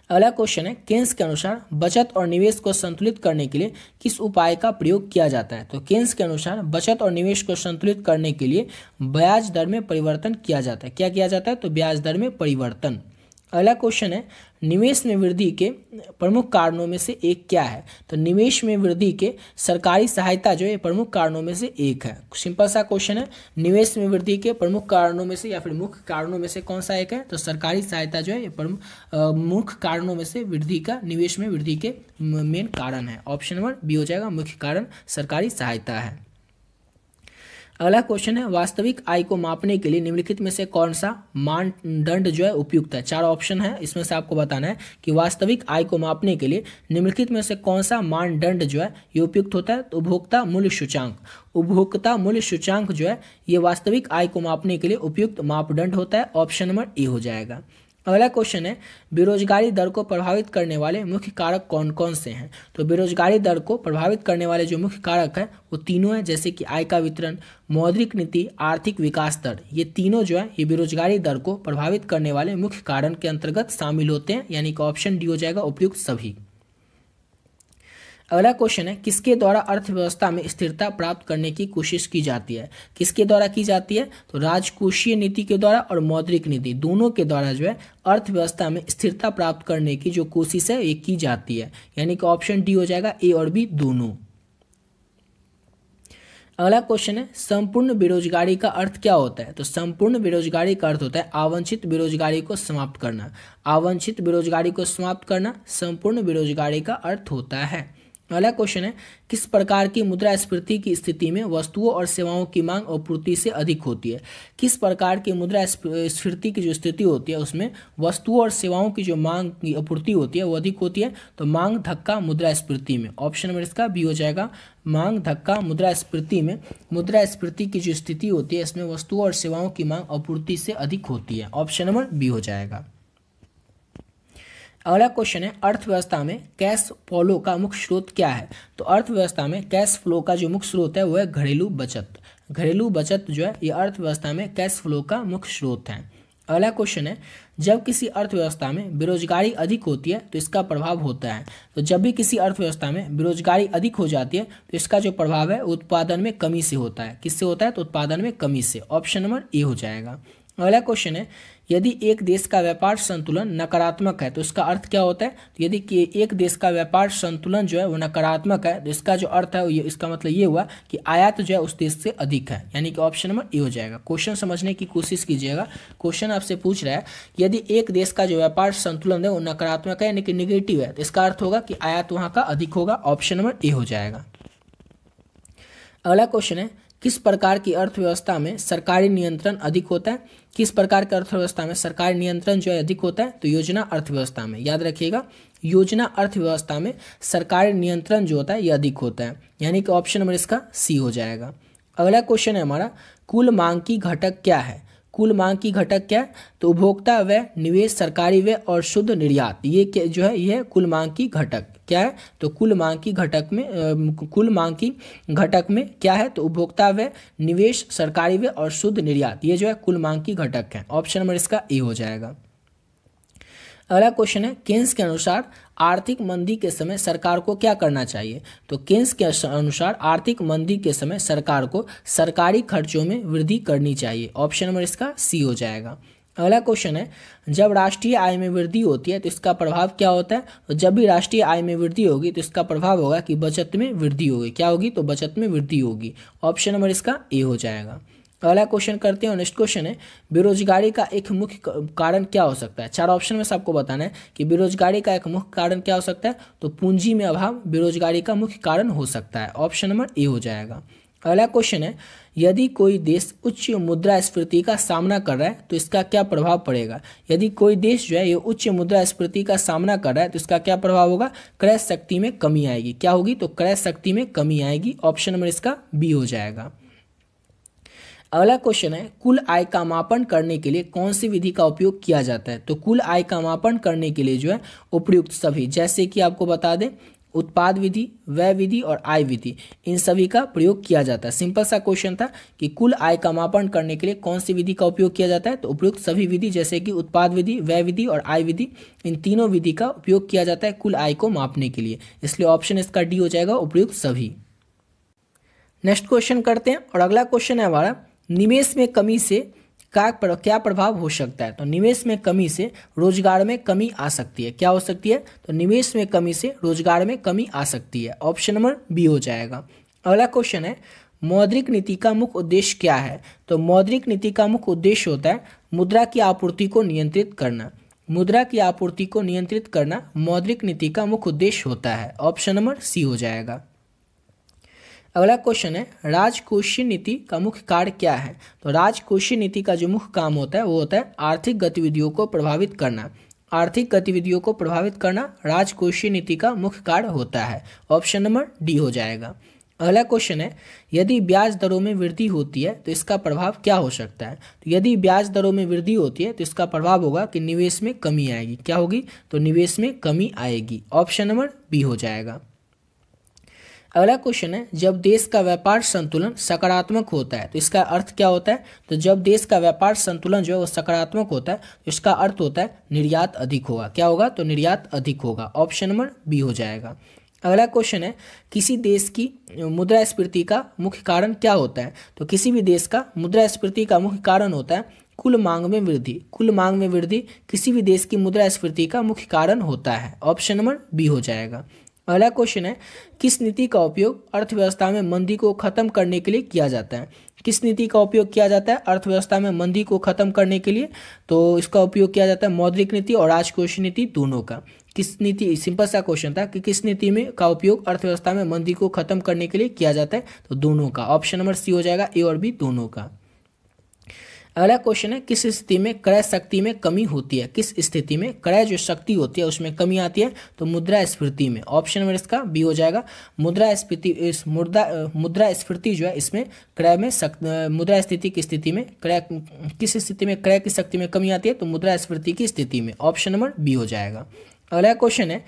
अगला क्वेश्चन है, केन्स के अनुसार बचत और निवेश को संतुलित करने के लिए किस उपाय का प्रयोग किया जाता है? तो केन्स के अनुसार बचत और निवेश को संतुलित करने के लिए ब्याज दर में परिवर्तन किया जाता है। क्या किया जाता है? तो ब्याज दर में परिवर्तन। अगला क्वेश्चन है, निवेश में वृद्धि के प्रमुख कारणों में से एक क्या है? तो निवेश में वृद्धि के सरकारी सहायता जो है प्रमुख कारणों में से एक है। सिंपल सा क्वेश्चन है, निवेश में वृद्धि के प्रमुख कारणों में से या फिर मुख्य कारणों में से कौन सा एक है? तो सरकारी सहायता जो है ये प्रमुख मुख्य कारणों में से वृद्धि का, निवेश में वृद्धि के मेन कारण है। ऑप्शन नंबर बी हो जाएगा, मुख्य कारण सरकारी सहायता है। अगला क्वेश्चन है वास्तविक आय को मापने के लिए निम्नलिखित में से कौन सा मानदंड जो है उपयुक्त है। 4 ऑप्शन है, इसमें से आपको बताना है कि वास्तविक आय को मापने के लिए निम्नलिखित में से कौन सा मानदंड जो है ये उपयुक्त होता है। तो उपभोक्ता मूल्य सूचांक, उपभोक्ता मूल्य सूचांक जो है ये वास्तविक आय को मापने के लिए उपयुक्त मापदंड होता है। ऑप्शन नंबर ए हो जाएगा। अगला क्वेश्चन है बेरोजगारी दर को प्रभावित करने वाले मुख्य कारक कौन कौन से हैं। तो बेरोजगारी दर को प्रभावित करने वाले जो मुख्य कारक है वो तीनों हैं, जैसे कि आय का वितरण, मौद्रिक नीति, आर्थिक विकास दर। ये तीनों जो है ये बेरोजगारी दर को प्रभावित करने वाले मुख्य कारण के अंतर्गत शामिल होते हैं, यानी कि ऑप्शन डी हो जाएगा उपयुक्त सभी। अगला क्वेश्चन है किसके द्वारा अर्थव्यवस्था में स्थिरता प्राप्त करने की कोशिश की जाती है। किसके द्वारा की जाती है। तो राजकोषीय नीति के द्वारा और मौद्रिक नीति दोनों के द्वारा जो है अर्थव्यवस्था में स्थिरता प्राप्त करने की जो कोशिश है ये की जाती है, यानी कि ऑप्शन डी हो जाएगा ए और बी दोनों। अगला क्वेश्चन है संपूर्ण बेरोजगारी का अर्थ क्या होता है। तो संपूर्ण बेरोजगारी का अर्थ होता है आवांछित बेरोजगारी को समाप्त करना। आवांछित बेरोजगारी को समाप्त करना संपूर्ण बेरोजगारी का अर्थ होता है। अगला क्वेश्चन है किस प्रकार की मुद्रास्फीति की स्थिति में वस्तुओं और सेवाओं की मांग आपूर्ति से अधिक होती है। किस प्रकार की मुद्रास्फीति की जो स्थिति होती है उसमें वस्तुओं और सेवाओं की जो मांग की आपूर्ति होती है वो अधिक होती है। तो मांग धक्का मुद्रास्फीति में, ऑप्शन नंबर इसका बी हो जाएगा। मांग धक्का मुद्रास्फीति में मुद्रास्फीति की जो स्थिति होती है इसमें वस्तुओं और सेवाओं की मांग आपूर्ति से अधिक होती है। ऑप्शन नंबर बी हो जाएगा। अगला क्वेश्चन है अर्थव्यवस्था में कैश फ्लो का मुख्य स्रोत क्या है। तो अर्थव्यवस्था में कैश फ्लो का जो मुख्य स्रोत है वो है घरेलू बचत। घरेलू बचत जो है ये अर्थव्यवस्था में कैश फ्लो का मुख्य स्रोत है। अगला क्वेश्चन है जब किसी अर्थव्यवस्था में बेरोजगारी अधिक होती है तो इसका प्रभाव होता है। तो जब भी किसी अर्थव्यवस्था में बेरोजगारी अधिक हो जाती है तो इसका जो प्रभाव है उत्पादन में कमी से होता है। किससे होता है। तो उत्पादन में कमी से। ऑप्शन नंबर ए हो जाएगा। अगला क्वेश्चन है यदि एक देश का व्यापार संतुलन नकारात्मक है तो इसका अर्थ क्या होता है। तो यदि एक देश का व्यापार संतुलन जो है वो नकारात्मक है तो इसका जो अर्थ है इसका मतलब ये हुआ कि आयात जो है उस देश से अधिक है, यानी कि ऑप्शन नंबर ए हो जाएगा। क्वेश्चन समझने की कोशिश कीजिएगा। क्वेश्चन आपसे पूछ रहा है यदि एक देश का जो व्यापार संतुलन है वो नकारात्मक है यानी कि निगेटिव है तो इसका अर्थ होगा कि आयात वहाँ का अधिक होगा। ऑप्शन नंबर ए हो जाएगा। अगला क्वेश्चन है किस प्रकार की अर्थव्यवस्था में सरकारी नियंत्रण अधिक होता है। किस प्रकार की अर्थव्यवस्था में सरकारी नियंत्रण जो है अधिक होता है। तो योजना अर्थव्यवस्था में, याद रखिएगा योजना अर्थव्यवस्था में सरकारी नियंत्रण जो होता है ये अधिक होता है, यानी कि ऑप्शन नंबर इसका सी हो जाएगा। अगला क्वेश्चन है हमारा कुल मांग की घटक क्या है। कुल मांग की घटक क्या है। तो उपभोक्ता व्यय, निवेश, सरकारी व्यय और शुद्ध निर्यात, ये जो है ये कुल मांग की घटक क्या है। तो कुल मांग की घटक में क्या है। तो उपभोक्ता व्यय, निवेश, सरकारी व्यय और शुद्ध निर्यात, ये जो है कुल मांग की घटक है। ऑप्शन नंबर इसका ए हो जाएगा। अगला क्वेश्चन है केन्स के अनुसार आर्थिक मंदी के समय सरकार को क्या करना चाहिए। तो केन्स के अनुसार आर्थिक मंदी के समय सरकार को सरकारी खर्चों में वृद्धि करनी चाहिए। ऑप्शन नंबर इसका सी हो जाएगा। अगला क्वेश्चन है जब राष्ट्रीय आय में वृद्धि होती है तो इसका प्रभाव क्या होता है। तो जब भी राष्ट्रीय आय में वृद्धि होगी तो इसका प्रभाव होगा कि बचत में वृद्धि होगी। क्या होगी। तो बचत में वृद्धि होगी। ऑप्शन नंबर इसका ए हो जाएगा। अगला क्वेश्चन करते हैं। नेक्स्ट क्वेश्चन है बेरोजगारी का एक मुख्य कारण क्या हो सकता है। 4 ऑप्शन में से आपको बताना है कि बेरोजगारी का एक मुख्य कारण क्या हो सकता है। तो पूंजी में अभाव बेरोजगारी का मुख्य कारण हो सकता है। ऑप्शन नंबर ए हो जाएगा। अगला क्वेश्चन है यदि कोई देश उच्च मुद्रास्फीति का सामना कर रहा है तो इसका क्या प्रभाव पड़ेगा। यदि कोई देश जो है ये उच्च मुद्रास्फीति का सामना कर रहा है तो इसका क्या प्रभाव होगा। क्रय शक्ति में कमी आएगी। क्या होगी। तो क्रय शक्ति में कमी आएगी। ऑप्शन नंबर इसका बी हो जाएगा। अगला क्वेश्चन है कुल आय का मापन करने के लिए कौन सी विधि का उपयोग किया जाता है। तो कुल आय का मापन करने के लिए जो है उपयुक्त सभी, जैसे कि आपको बता दें उत्पाद विधि, व्यय विधि और आय विधि, इन सभी का प्रयोग किया जाता है। सिंपल सा क्वेश्चन था कि कुल आय का मापन करने के लिए कौन सी विधि का उपयोग किया जाता है। तो उपयुक्त सभी विधि, जैसे कि उत्पाद विधि, व्यय विधि और आय विधि, इन तीनों विधि का उपयोग किया जाता है कुल आय को मापने के लिए। इसलिए ऑप्शन इसका डी हो जाएगा उपयुक्त सभी। नेक्स्ट क्वेश्चन करते हैं और अगला क्वेश्चन है हमारा निवेश में कमी से क्या प्रभाव हो सकता है। तो निवेश में कमी से रोजगार में कमी आ सकती है। क्या हो सकती है। तो निवेश में कमी से रोजगार में कमी आ सकती है। ऑप्शन नंबर बी हो जाएगा। अगला क्वेश्चन है मौद्रिक नीति का मुख्य उद्देश्य क्या है। तो मौद्रिक नीति का मुख्य उद्देश्य होता है मुद्रा की आपूर्ति को नियंत्रित करना। मुद्रा की आपूर्ति को नियंत्रित करना मौद्रिक नीति का मुख्य उद्देश्य होता है। ऑप्शन नंबर सी हो जाएगा। अगला क्वेश्चन है राजकोषीय नीति का मुख्य कार्य क्या है। तो राजकोषीय नीति का जो मुख्य काम होता है वो होता है आर्थिक गतिविधियों को प्रभावित करना। आर्थिक गतिविधियों को प्रभावित करना राजकोषीय नीति का मुख्य कार्य होता है। ऑप्शन नंबर डी हो जाएगा। अगला क्वेश्चन है यदि ब्याज दरों में वृद्धि होती है तो इसका प्रभाव क्या हो सकता है। तो यदि ब्याज दरों में वृद्धि होती है तो इसका प्रभाव होगा कि निवेश में कमी आएगी। क्या होगी, तो निवेश में कमी आएगी। ऑप्शन नंबर बी हो जाएगा। अगला क्वेश्चन है जब देश का व्यापार संतुलन सकारात्मक होता है तो इसका अर्थ क्या होता है। तो जब देश का व्यापार संतुलन जो है वो सकारात्मक होता है तो इसका अर्थ होता है निर्यात अधिक होगा। क्या होगा, तो निर्यात अधिक होगा। ऑप्शन नंबर बी हो जाएगा। अगला क्वेश्चन है किसी देश की मुद्रास्फीति का मुख्य कारण क्या होता है। तो किसी भी देश का मुद्रास्फीति का मुख्य कारण होता है कुल मांग में वृद्धि। कुल मांग में वृद्धि किसी भी देश की मुद्रास्फीति का मुख्य कारण होता है। ऑप्शन नंबर बी हो जाएगा। अगला क्वेश्चन है किस नीति का उपयोग अर्थव्यवस्था में मंदी को खत्म करने के लिए किया जाता है। किस नीति का उपयोग किया जाता है अर्थव्यवस्था में मंदी को खत्म करने के लिए। तो इसका उपयोग किया जाता है मौद्रिक नीति और राजकोषीय नीति दोनों का। किस नीति, सिंपल सा क्वेश्चन था कि किस नीति में का उपयोग अर्थव्यवस्था में मंदी को खत्म करने के लिए किया जाता है। तो दोनों का। ऑप्शन नंबर सी हो जाएगा, ए और बी दोनों का। अगला क्वेश्चन है किस स्थिति में क्रय शक्ति में कमी होती है। किस स्थिति में क्रय जो शक्ति होती है उसमें कमी आती है। तो मुद्रास्फीति में। ऑप्शन नंबर इसका बी हो जाएगा। मुद्रास्फीति जो है इसमें क्रय में मुद्रास्फीति की स्थिति में क्रय किस स्थिति में क्रय की शक्ति में कमी आती है। तो मुद्रास्फीति की स्थिति में। ऑप्शन नंबर बी हो जाएगा। अगला क्वेश्चन है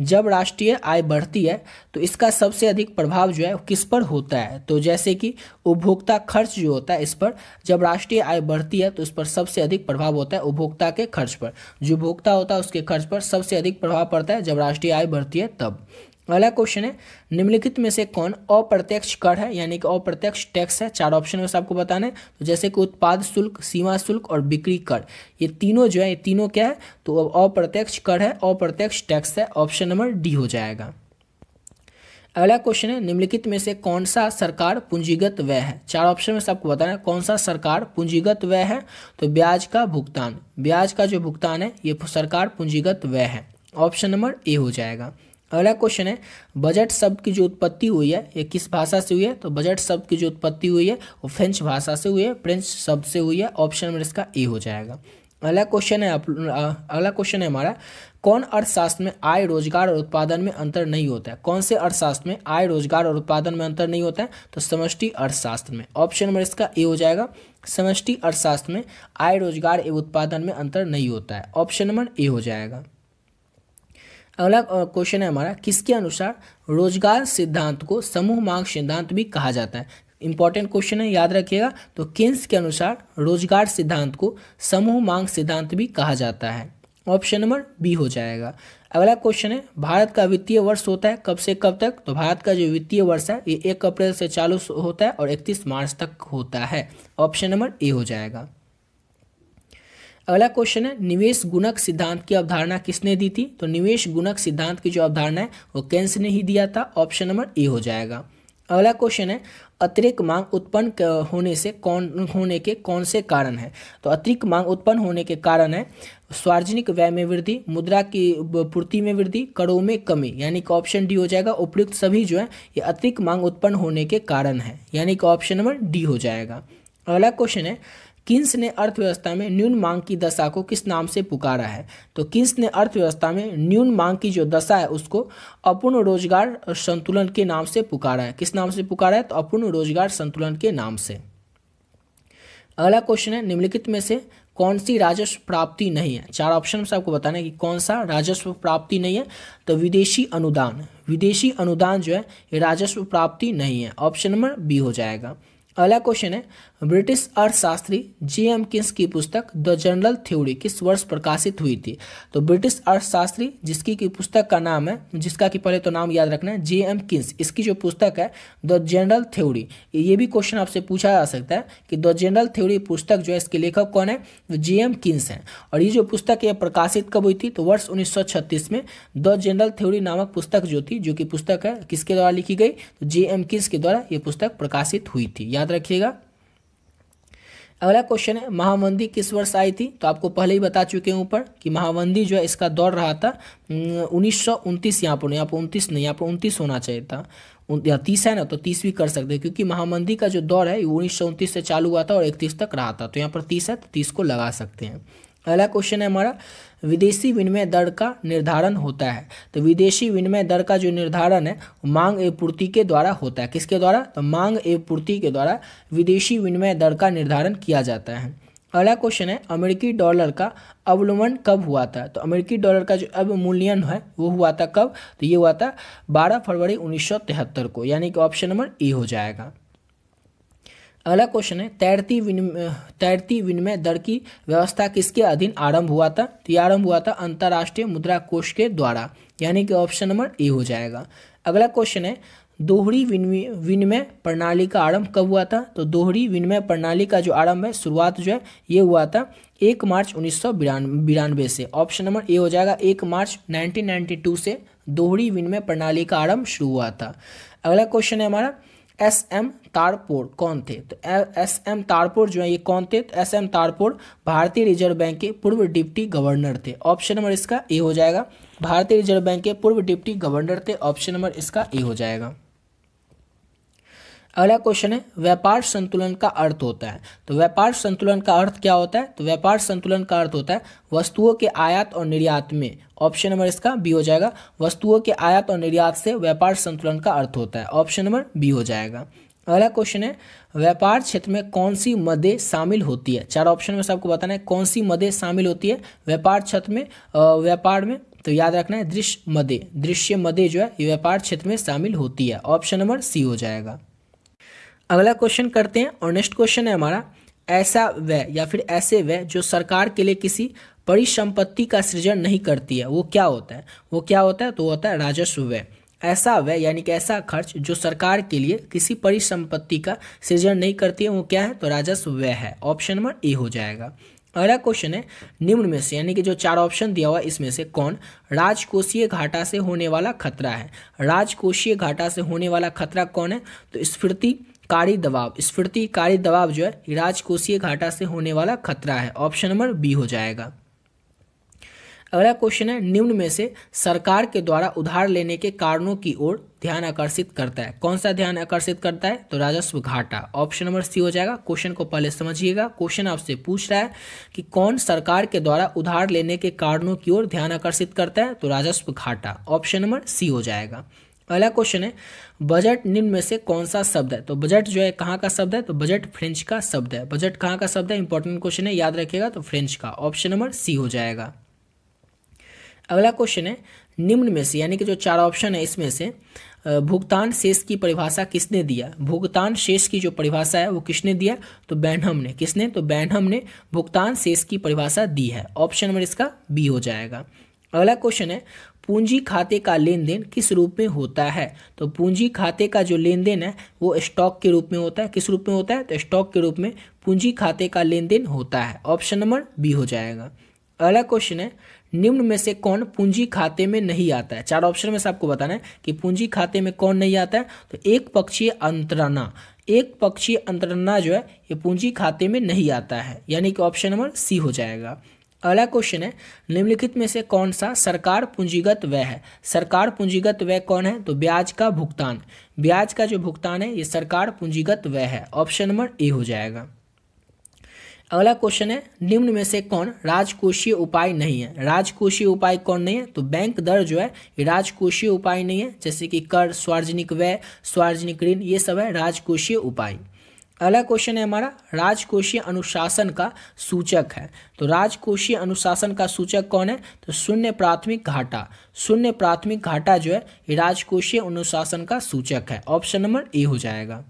जब राष्ट्रीय आय बढ़ती है तो इसका सबसे अधिक प्रभाव जो है किस पर होता है। तो जैसे कि उपभोक्ता खर्च जो होता है इस पर, जब राष्ट्रीय आय बढ़ती है तो इस पर सबसे अधिक प्रभाव होता है उपभोक्ता के खर्च पर। जो उपभोक्ता होता है उसके खर्च पर सबसे अधिक प्रभाव पड़ता है जब राष्ट्रीय आय बढ़ती है तब। अगला क्वेश्चन है निम्नलिखित में से कौन अप्रत्यक्ष कर है, यानी कि अप्रत्यक्ष टैक्स है। 4 ऑप्शन में से आपको बताना है। तो जैसे कि उत्पाद शुल्क, सीमा शुल्क और बिक्री कर, ये तीनों जो है ये तीनों क्या है, तो अप्रत्यक्ष कर है, अप्रत्यक्ष टैक्स है। ऑप्शन नंबर डी हो जाएगा। अगला क्वेश्चन है निम्नलिखित में से कौन सा सरकार पूंजीगत व्यय है। 4 ऑप्शन में से आपको बताना है कौन सा सरकार पूंजीगत व्यय है। तो ब्याज का भुगतान, ब्याज का जो भुगतान है ये सरकार पूंजीगत व्यय है। ऑप्शन नंबर ए हो जाएगा। अगला क्वेश्चन है बजट शब्द की जो उत्पत्ति हुई है ये किस भाषा से हुई है। तो बजट शब्द की जो उत्पत्ति हुई है वो फ्रेंच भाषा से हुई है, फ्रेंच शब्द से हुई है। ऑप्शन नंबर इसका ए हो जाएगा। अगला क्वेश्चन है हमारा कौन अर्थशास्त्र में आय, रोजगार और उत्पादन में अंतर नहीं होता है। कौन से अर्थशास्त्र में आय, रोजगार और उत्पादन में अंतर नहीं होता है। तो समष्टि अर्थशास्त्र में। ऑप्शन नंबर इसका ए हो जाएगा। समष्टि अर्थशास्त्र में आय, रोजगार एवं उत्पादन में अंतर नहीं होता है। ऑप्शन नंबर ए हो जाएगा। अगला क्वेश्चन है हमारा किसके अनुसार रोजगार सिद्धांत को समूह मांग सिद्धांत भी कहा जाता है। इंपॉर्टेंट क्वेश्चन है, याद रखिएगा। तो केन्स के अनुसार रोजगार सिद्धांत को समूह मांग सिद्धांत भी कहा जाता है। ऑप्शन नंबर बी हो जाएगा। अगला क्वेश्चन है भारत का वित्तीय वर्ष होता है कब से कब तक। तो भारत का जो वित्तीय वर्ष है ये 1 अप्रैल से चालू होता है और 31 मार्च तक होता है। ऑप्शन नंबर ए हो जाएगा। अगला क्वेश्चन है निवेश गुणक सिद्धांत की अवधारणा किसने दी थी। तो निवेश गुणक सिद्धांत की जो अवधारणा है वो केन्स ने ही दिया था। ऑप्शन नंबर ए हो जाएगा। अगला क्वेश्चन है अतिरिक्त मांग उत्पन्न होने के कौन से कारण है। तो अतिरिक्त मांग उत्पन्न होने के कारण है सार्वजनिक व्यय में वृद्धि, मुद्रा की पूर्ति में वृद्धि, करों में कमी, यानी कि ऑप्शन डी हो जाएगा। उपयुक्त सभी जो है ये अतिरिक्त मांग उत्पन्न होने के कारण है, यानी कि ऑप्शन नंबर डी हो जाएगा। अगला क्वेश्चन है किन्स ने अर्थव्यवस्था में न्यून मांग की दशा को किस नाम से पुकारा है। तो किन्स ने अर्थव्यवस्था में न्यून मांग की जो दशा है उसको अपूर्ण रोजगार संतुलन के नाम से पुकारा है। किस नाम से पुकारा है। तो अपूर्ण रोजगार संतुलन के नाम से। अगला क्वेश्चन है निम्नलिखित में से कौन सी राजस्व प्राप्ति नहीं है। 4 ऑप्शन से आपको बताना है कि कौन सा राजस्व प्राप्ति नहीं है। तो विदेशी अनुदान, विदेशी अनुदान जो है ये राजस्व प्राप्ति नहीं है। ऑप्शन नंबर बी हो जाएगा। अगला क्वेश्चन है ब्रिटिश अर्थशास्त्री J.M. किन्स की पुस्तक द जनरल थ्योरी किस वर्ष प्रकाशित हुई थी। तो ब्रिटिश अर्थशास्त्री जिसकी की पुस्तक का नाम है, जिसका कि पहले तो नाम याद रखना है, J.M. किन्स, इसकी जो पुस्तक है द जनरल थ्योरी। ये भी क्वेश्चन आपसे पूछा जा सकता है कि द जनरल थ्योरी पुस्तक जो है इसके लेखक कौन है। तो J.M. किन्स हैं। और ये जो पुस्तक है प्रकाशित कब हुई थी। तो वर्ष 1936 में द जनरल थ्योरी नामक पुस्तक जो थी, जो कि पुस्तक है किसके द्वारा लिखी गई। तो J.M. किन्स के द्वारा ये पुस्तक प्रकाशित हुई थी, याद रखिएगा। अगला क्वेश्चन है महामंदी किस वर्ष आई थी? तो आपको पहले ही बता चुके हैं ऊपर कि महामंदी जो है इसका दौर रहा था 1929। यहाँ पर 29 नहीं, यहाँ पर 29 होना चाहिए था, या 30 है ना, तो 30 भी कर सकते हैं क्योंकि महामंदी का जो दौर है 1929 से चालू हुआ था और 31 तक रहा था। तो यहाँ पर 30 है तो 30 को लगा सकते हैं। अगला क्वेश्चन है हमारा विदेशी विनिमय दर का निर्धारण होता है। तो विदेशी विनिमय दर का जो निर्धारण है मांग एवं पूर्ति के द्वारा होता है। किसके द्वारा? तो मांग एवं पूर्ति के द्वारा विदेशी विनिमय दर का निर्धारण किया जाता है। अगला क्वेश्चन है अमेरिकी डॉलर का अवमूल्यन कब हुआ था? तो अमेरिकी डॉलर का जो अवमूल्यन है वो हुआ था कब? तो ये हुआ था 12 फरवरी 1973 को, यानी कि ऑप्शन नंबर ए हो जाएगा। अगला क्वेश्चन है तैरती विनिमय दर की व्यवस्था किसके अधीन आरंभ हुआ था? तो ये आरंभ हुआ था अंतर्राष्ट्रीय मुद्रा कोष के द्वारा, यानी कि ऑप्शन नंबर ए हो जाएगा। अगला क्वेश्चन है दोहरी विनिमय प्रणाली का आरंभ कब हुआ था? तो दोहरी विनिमय प्रणाली का जो आरंभ है, शुरुआत जो है ये हुआ था 1 मार्च 1992 से। ऑप्शन नंबर ए हो जाएगा। 1 मार्च 1992 से दोहरी विनिमय प्रणाली का आरंभ शुरू हुआ था। अगला क्वेश्चन है हमारा एस.एम. तारपोर कौन थे? तो एस.एम. तारपोर जो है ये कौन थे? तो एस.एम. तारपोर भारतीय रिजर्व बैंक के पूर्व डिप्टी गवर्नर थे। ऑप्शन नंबर इसका ए हो जाएगा। भारतीय रिजर्व बैंक के पूर्व डिप्टी गवर्नर थे। ऑप्शन नंबर इसका ए हो जाएगा। अगला क्वेश्चन है व्यापार संतुलन का अर्थ होता है। तो व्यापार संतुलन का अर्थ क्या होता है? तो व्यापार संतुलन का अर्थ होता है वस्तुओं के आयात और निर्यात में। ऑप्शन नंबर इसका बी हो जाएगा। वस्तुओं के आयात और निर्यात से व्यापार संतुलन का अर्थ होता है। ऑप्शन नंबर बी हो जाएगा। अगला क्वेश्चन है व्यापार क्षेत्र में कौन सी मदें शामिल होती है? 4 ऑप्शन में से आपको बताना है कौन सी मदें शामिल होती है व्यापार क्षेत्र में, व्यापार में। तो याद रखना है दृश्य मदें जो है ये व्यापार क्षेत्र में शामिल होती है। ऑप्शन नंबर सी हो जाएगा। अगला क्वेश्चन करते हैं और नेक्स्ट क्वेश्चन है हमारा ऐसा व्यय या फिर ऐसे व्यय जो सरकार के लिए किसी परिसंपत्ति का सृजन नहीं करती है वो क्या होता है? वो क्या होता है? तो होता है राजस्व व्यय। ऐसा व्यय यानी कि ऐसा खर्च जो सरकार के लिए किसी परिसंपत्ति का सृजन नहीं करती है वो क्या है? तो राजस्व व्यय है। ऑप्शन नंबर ए हो जाएगा। अगला क्वेश्चन है निम्न में से यानी कि जो 4 ऑप्शन दिया हुआ है इसमें से कौन राजकोषीय घाटा से होने वाला खतरा है? राजकोषीय घाटा से होने वाला खतरा कौन है? तो स्फीतीकारी दबाव जो है राजकोषीय घाटा से होने वाला खतरा है। ऑप्शन नंबर बी हो जाएगा। अगला क्वेश्चन है निम्न में से सरकार के द्वारा उधार लेने के कारणों की ओर ध्यान आकर्षित करता है। कौन सा ध्यान आकर्षित करता है? तो राजस्व घाटा। ऑप्शन नंबर सी हो जाएगा। क्वेश्चन को पहले समझिएगा। क्वेश्चन आपसे पूछ रहा है कि कौन सरकार के द्वारा उधार लेने के कारणों की ओर ध्यान आकर्षित करता है? तो राजस्व घाटा। ऑप्शन नंबर सी हो जाएगा। अगला क्वेश्चन है बजट निम्न में से कौन सा शब्द है? तो बजट जो है कहाँ का शब्द है? तो बजट फ्रेंच का शब्द है। बजट कहाँ का शब्द है? इंपॉर्टेंट क्वेश्चन है, याद रखिएगा। तो फ्रेंच का। ऑप्शन नंबर सी हो जाएगा। अगला क्वेश्चन है निम्न में से यानी कि जो 4 ऑप्शन है इसमें से भुगतान शेष की परिभाषा किसने दिया? भुगतान शेष की जो परिभाषा है वो किसने दिया? तो बैनहम ने। किसने? तो बैनहम ने भुगतान शेष की परिभाषा दी है। ऑप्शन नंबर इसका बी हो जाएगा। अगला क्वेश्चन है पूंजी खाते का लेन देन किस रूप में होता है? तो पूंजी खाते का जो लेन देन है वो स्टॉक के रूप में होता है। किस रूप में होता है? तो स्टॉक के रूप में पूंजी खाते का लेन देन होता है। ऑप्शन नंबर बी हो जाएगा। अगला क्वेश्चन है निम्न में से कौन पूंजी खाते में नहीं आता है? 4 ऑप्शन में से आपको बताना है कि पूंजी खाते में कौन नहीं आता है। तो एक पक्षीय अंतरणा जो है ये पूंजी खाते में नहीं आता है, यानी कि ऑप्शन नंबर सी हो जाएगा। अगला क्वेश्चन है निम्नलिखित में से कौन सा सरकार पूंजीगत व्यय है? सरकार पूंजीगत व्यय कौन है? तो ब्याज का भुगतान। ब्याज का जो भुगतान है ये सरकार पूंजीगत व्यय है। ऑप्शन नंबर ए हो जाएगा। अगला क्वेश्चन है निम्न में से कौन राजकोषीय उपाय नहीं है? राजकोषीय उपाय कौन नहीं है? तो बैंक दर जो है ये राजकोषीय उपाय नहीं है, जैसे कि कर, सार्वजनिक व्यय, सार्वजनिक ऋण, ये सब है राजकोषीय उपाय। अगला क्वेश्चन है हमारा राजकोषीय अनुशासन का सूचक है। तो राजकोषीय अनुशासन का सूचक कौन है? तो शून्य प्राथमिक घाटा। शून्य प्राथमिक घाटा जो है ये राजकोषीय अनुशासन का सूचक है। ऑप्शन नंबर ए हो जाएगा।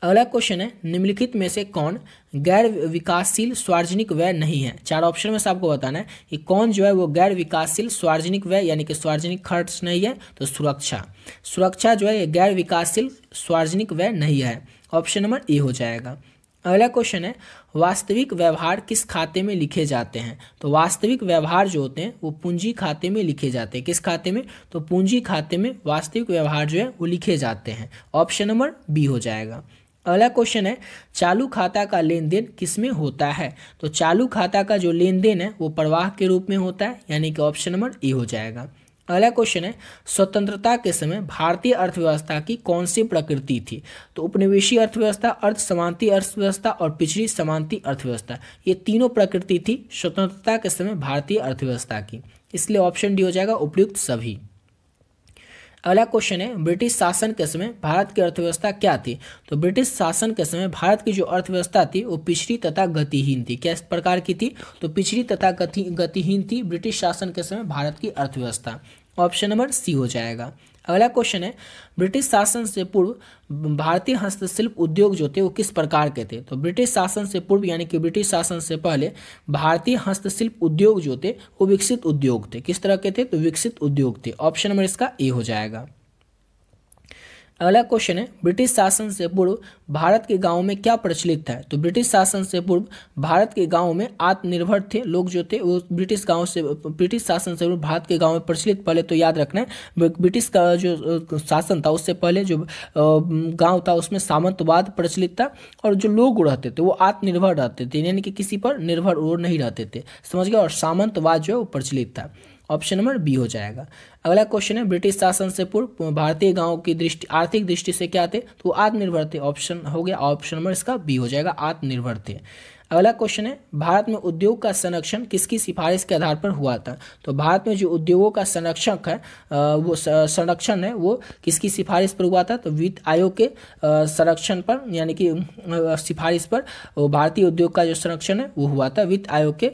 अगला क्वेश्चन है निम्नलिखित में से कौन गैर विकासशील सार्वजनिक व्यय नहीं है? 4 ऑप्शन में से आपको बताना है कि कौन जो है वो गैर विकासशील सार्वजनिक व्यय यानी कि सार्वजनिक खर्च नहीं है। तो सुरक्षा जो है ये गैर विकासशील सार्वजनिक व्यय नहीं है। ऑप्शन नंबर ए हो जाएगा। अगला क्वेश्चन है वास्तविक व्यवहार किस खाते में लिखे जाते हैं? तो वास्तविक व्यवहार जो होते हैं वो पूंजी खाते में लिखे जाते हैं। किस खाते में? तो पूंजी खाते में वास्तविक व्यवहार जो है वो लिखे जाते हैं। ऑप्शन नंबर बी हो जाएगा। अगला क्वेश्चन है चालू खाता का लेन देन किसमें होता है। तो चालू खाता का जो लेन देन है वो प्रवाह के रूप में होता है, यानी कि ऑप्शन नंबर ए हो जाएगा। अगला क्वेश्चन है स्वतंत्रता के समय भारतीय अर्थव्यवस्था की कौन सी प्रकृति थी। तो उपनिवेशीय अर्थव्यवस्था, अर्ध समांती अर्थव्यवस्था और पिछड़ी समांती अर्थव्यवस्था, ये तीनों प्रकृति थी स्वतंत्रता के समय भारतीय अर्थव्यवस्था की, इसलिए ऑप्शन डी हो जाएगा उपयुक्त सभी। अगला क्वेश्चन है ब्रिटिश शासन के समय भारत की अर्थव्यवस्था क्या थी। तो ब्रिटिश शासन के समय भारत की जो अर्थव्यवस्था थी वो पिछड़ी तथा गतिहीन थी। किस प्रकार की थी, तो पिछड़ी तथा गतिहीन थी ब्रिटिश शासन के समय भारत की अर्थव्यवस्था, ऑप्शन नंबर सी हो जाएगा। अगला क्वेश्चन है ब्रिटिश शासन से पूर्व भारतीय हस्तशिल्प उद्योग जो थे वो किस प्रकार के थे। तो ब्रिटिश शासन से पूर्व यानी कि ब्रिटिश शासन से पहले भारतीय हस्तशिल्प उद्योग जो थे वो विकसित उद्योग थे। किस तरह के थे, तो विकसित उद्योग थे, ऑप्शन नंबर इसका ए हो जाएगा। अगला क्वेश्चन है ब्रिटिश शासन से पूर्व भारत के गांवों में क्या प्रचलित था। तो ब्रिटिश शासन से पूर्व भारत के गांवों में आत्मनिर्भर थे लोग जो थे वो ब्रिटिश शासन से पूर्व भारत के गांव में प्रचलित। पहले तो याद रखना है ब्रिटिश का जो शासन था उससे पहले जो गांव था उसमें सामंतवाद प्रचलित था और जो लोग रहते थे वो आत्मनिर्भर रहते थे, यानी कि किसी पर निर्भर वो नहीं रहते थे, समझ गए, और सामंतवाद जो है वो प्रचलित था, ऑप्शन नंबर बी हो जाएगा। अगला क्वेश्चन है ब्रिटिश शासन से पूर्व भारतीय गांवों की दृष्टि आर्थिक दृष्टि से क्या थे, तो आत्मनिर्भर थे, ऑप्शन हो गया, ऑप्शन नंबर इसका बी हो जाएगा, आत्मनिर्भर थे। अगला क्वेश्चन है भारत में उद्योग का संरक्षण किसकी सिफारिश के आधार पर हुआ था। तो भारत में जो उद्योगों का संरक्षक है वो संरक्षण है वो किसकी सिफारिश पर हुआ था, तो वित्त आयोग के संरक्षण पर, यानी कि सिफारिश पर भारतीय उद्योग का जो संरक्षण है वो हुआ था वित्त आयोग के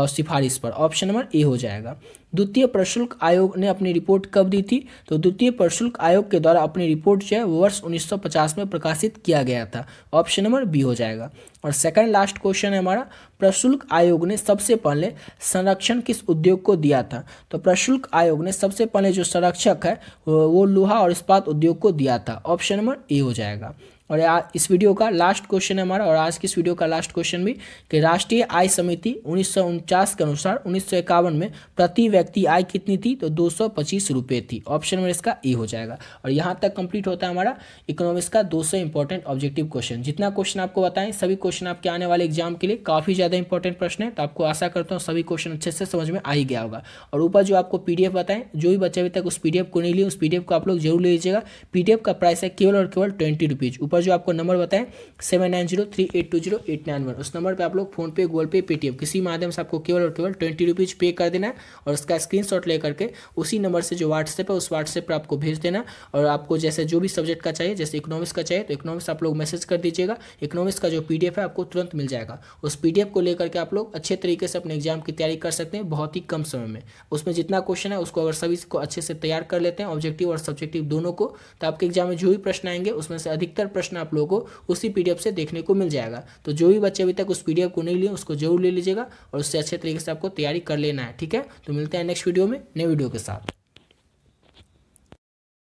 सिफारिश पर, ऑप्शन नंबर ए हो जाएगा। द्वितीय प्रशुल्क आयोग ने अपनी रिपोर्ट कब दी थी। तो द्वितीय प्रशुल्क आयोग के द्वारा अपनी रिपोर्ट जो है वर्ष 1950 में प्रकाशित किया गया था, ऑप्शन नंबर बी हो जाएगा। और सेकंड लास्ट क्वेश्चन है हमारा प्रशुल्क आयोग ने सबसे पहले संरक्षण किस उद्योग को दिया था। तो प्रशुल्क आयोग ने सबसे पहले जो संरक्षक है वो लोहा और इस्पात उद्योग को दिया था, ऑप्शन नंबर ए हो जाएगा। और इस वीडियो का लास्ट क्वेश्चन है हमारा, और आज की इस वीडियो का लास्ट क्वेश्चन भी कि राष्ट्रीय आय समिति 1949 के अनुसार 1951 में प्रति व्यक्ति आय कितनी थी, तो 225 रुपये थी, ऑप्शन नंबर इसका ए हो जाएगा। और यहाँ तक कंप्लीट होता है हमारा इकोनॉमिक्स का 200 इंपॉर्टेंट ऑब्जेक्टिव क्वेश्चन। जितना क्वेश्चन आपको बताएं सभी क्वेश्चन आपके आने वाले एग्जाम के लिए काफ़ी ज़्यादा इंपॉर्टेंट प्रश्न है, तो आपको आशा करता हूँ सभी क्वेश्चन अच्छे से समझ में आ ही गया होगा। और ऊपर जो आपको PDF बताएं, जो भी बच्चे अभी तक उस PDF को नहीं लिए उस PDF को आप लोग जरूर ले लीजिएगा। PDF का प्राइस है केवल और केवल 20 रुपीज़। ऊपर जो आपको नंबर बताएं 7903820891, उस नंबर पे आप लोग फोन पे, गूगल पे, पेटीएम किसी माध्यम से आपको केवल और केवल 20 रुपीज़ पे कर देना है और उसका स्क्रीनशॉट लेकर के उसी नंबर से जो व्हाट्सएप है उस व्हाट्सएप पर आपको भेज देना। और आपको जैसे जो भी सब्जेक्ट का चाहिए, जैसे इकोनॉमिक्स का चाहिए तो इकोनॉमिक्स आप लोग मैसेज कर दीजिएगा, इकोनॉमिक्स का जो PDF है आपको तुरंत मिल जाएगा। उस PDF को लेकर के आप लोग अच्छे तरीके से अपने एग्जाम की तैयारी कर सकते हैं बहुत ही कम समय में। उसमें जितना क्वेश्चन है उसको अगर सभी को अच्छे से तैयार कर लेते हैं, ऑब्जेक्टिव और सब्जेक्टिव दोनों को, तो आपके एग्जाम में जो भी प्रश्न आएंगे उसमें से अधिकतर प्रश्न आप लोगों को उसी PDF से देखने को मिल जाएगा। तो जो भी बच्चे अभी तक उस PDF को नहीं लिए उसको जरूर ले लीजिएगा और उससे अच्छे तरीके से आपको तैयारी कर लेना है, ठीक है। तो मिलते हैं नेक्स्ट वीडियो में नए वीडियो के साथ।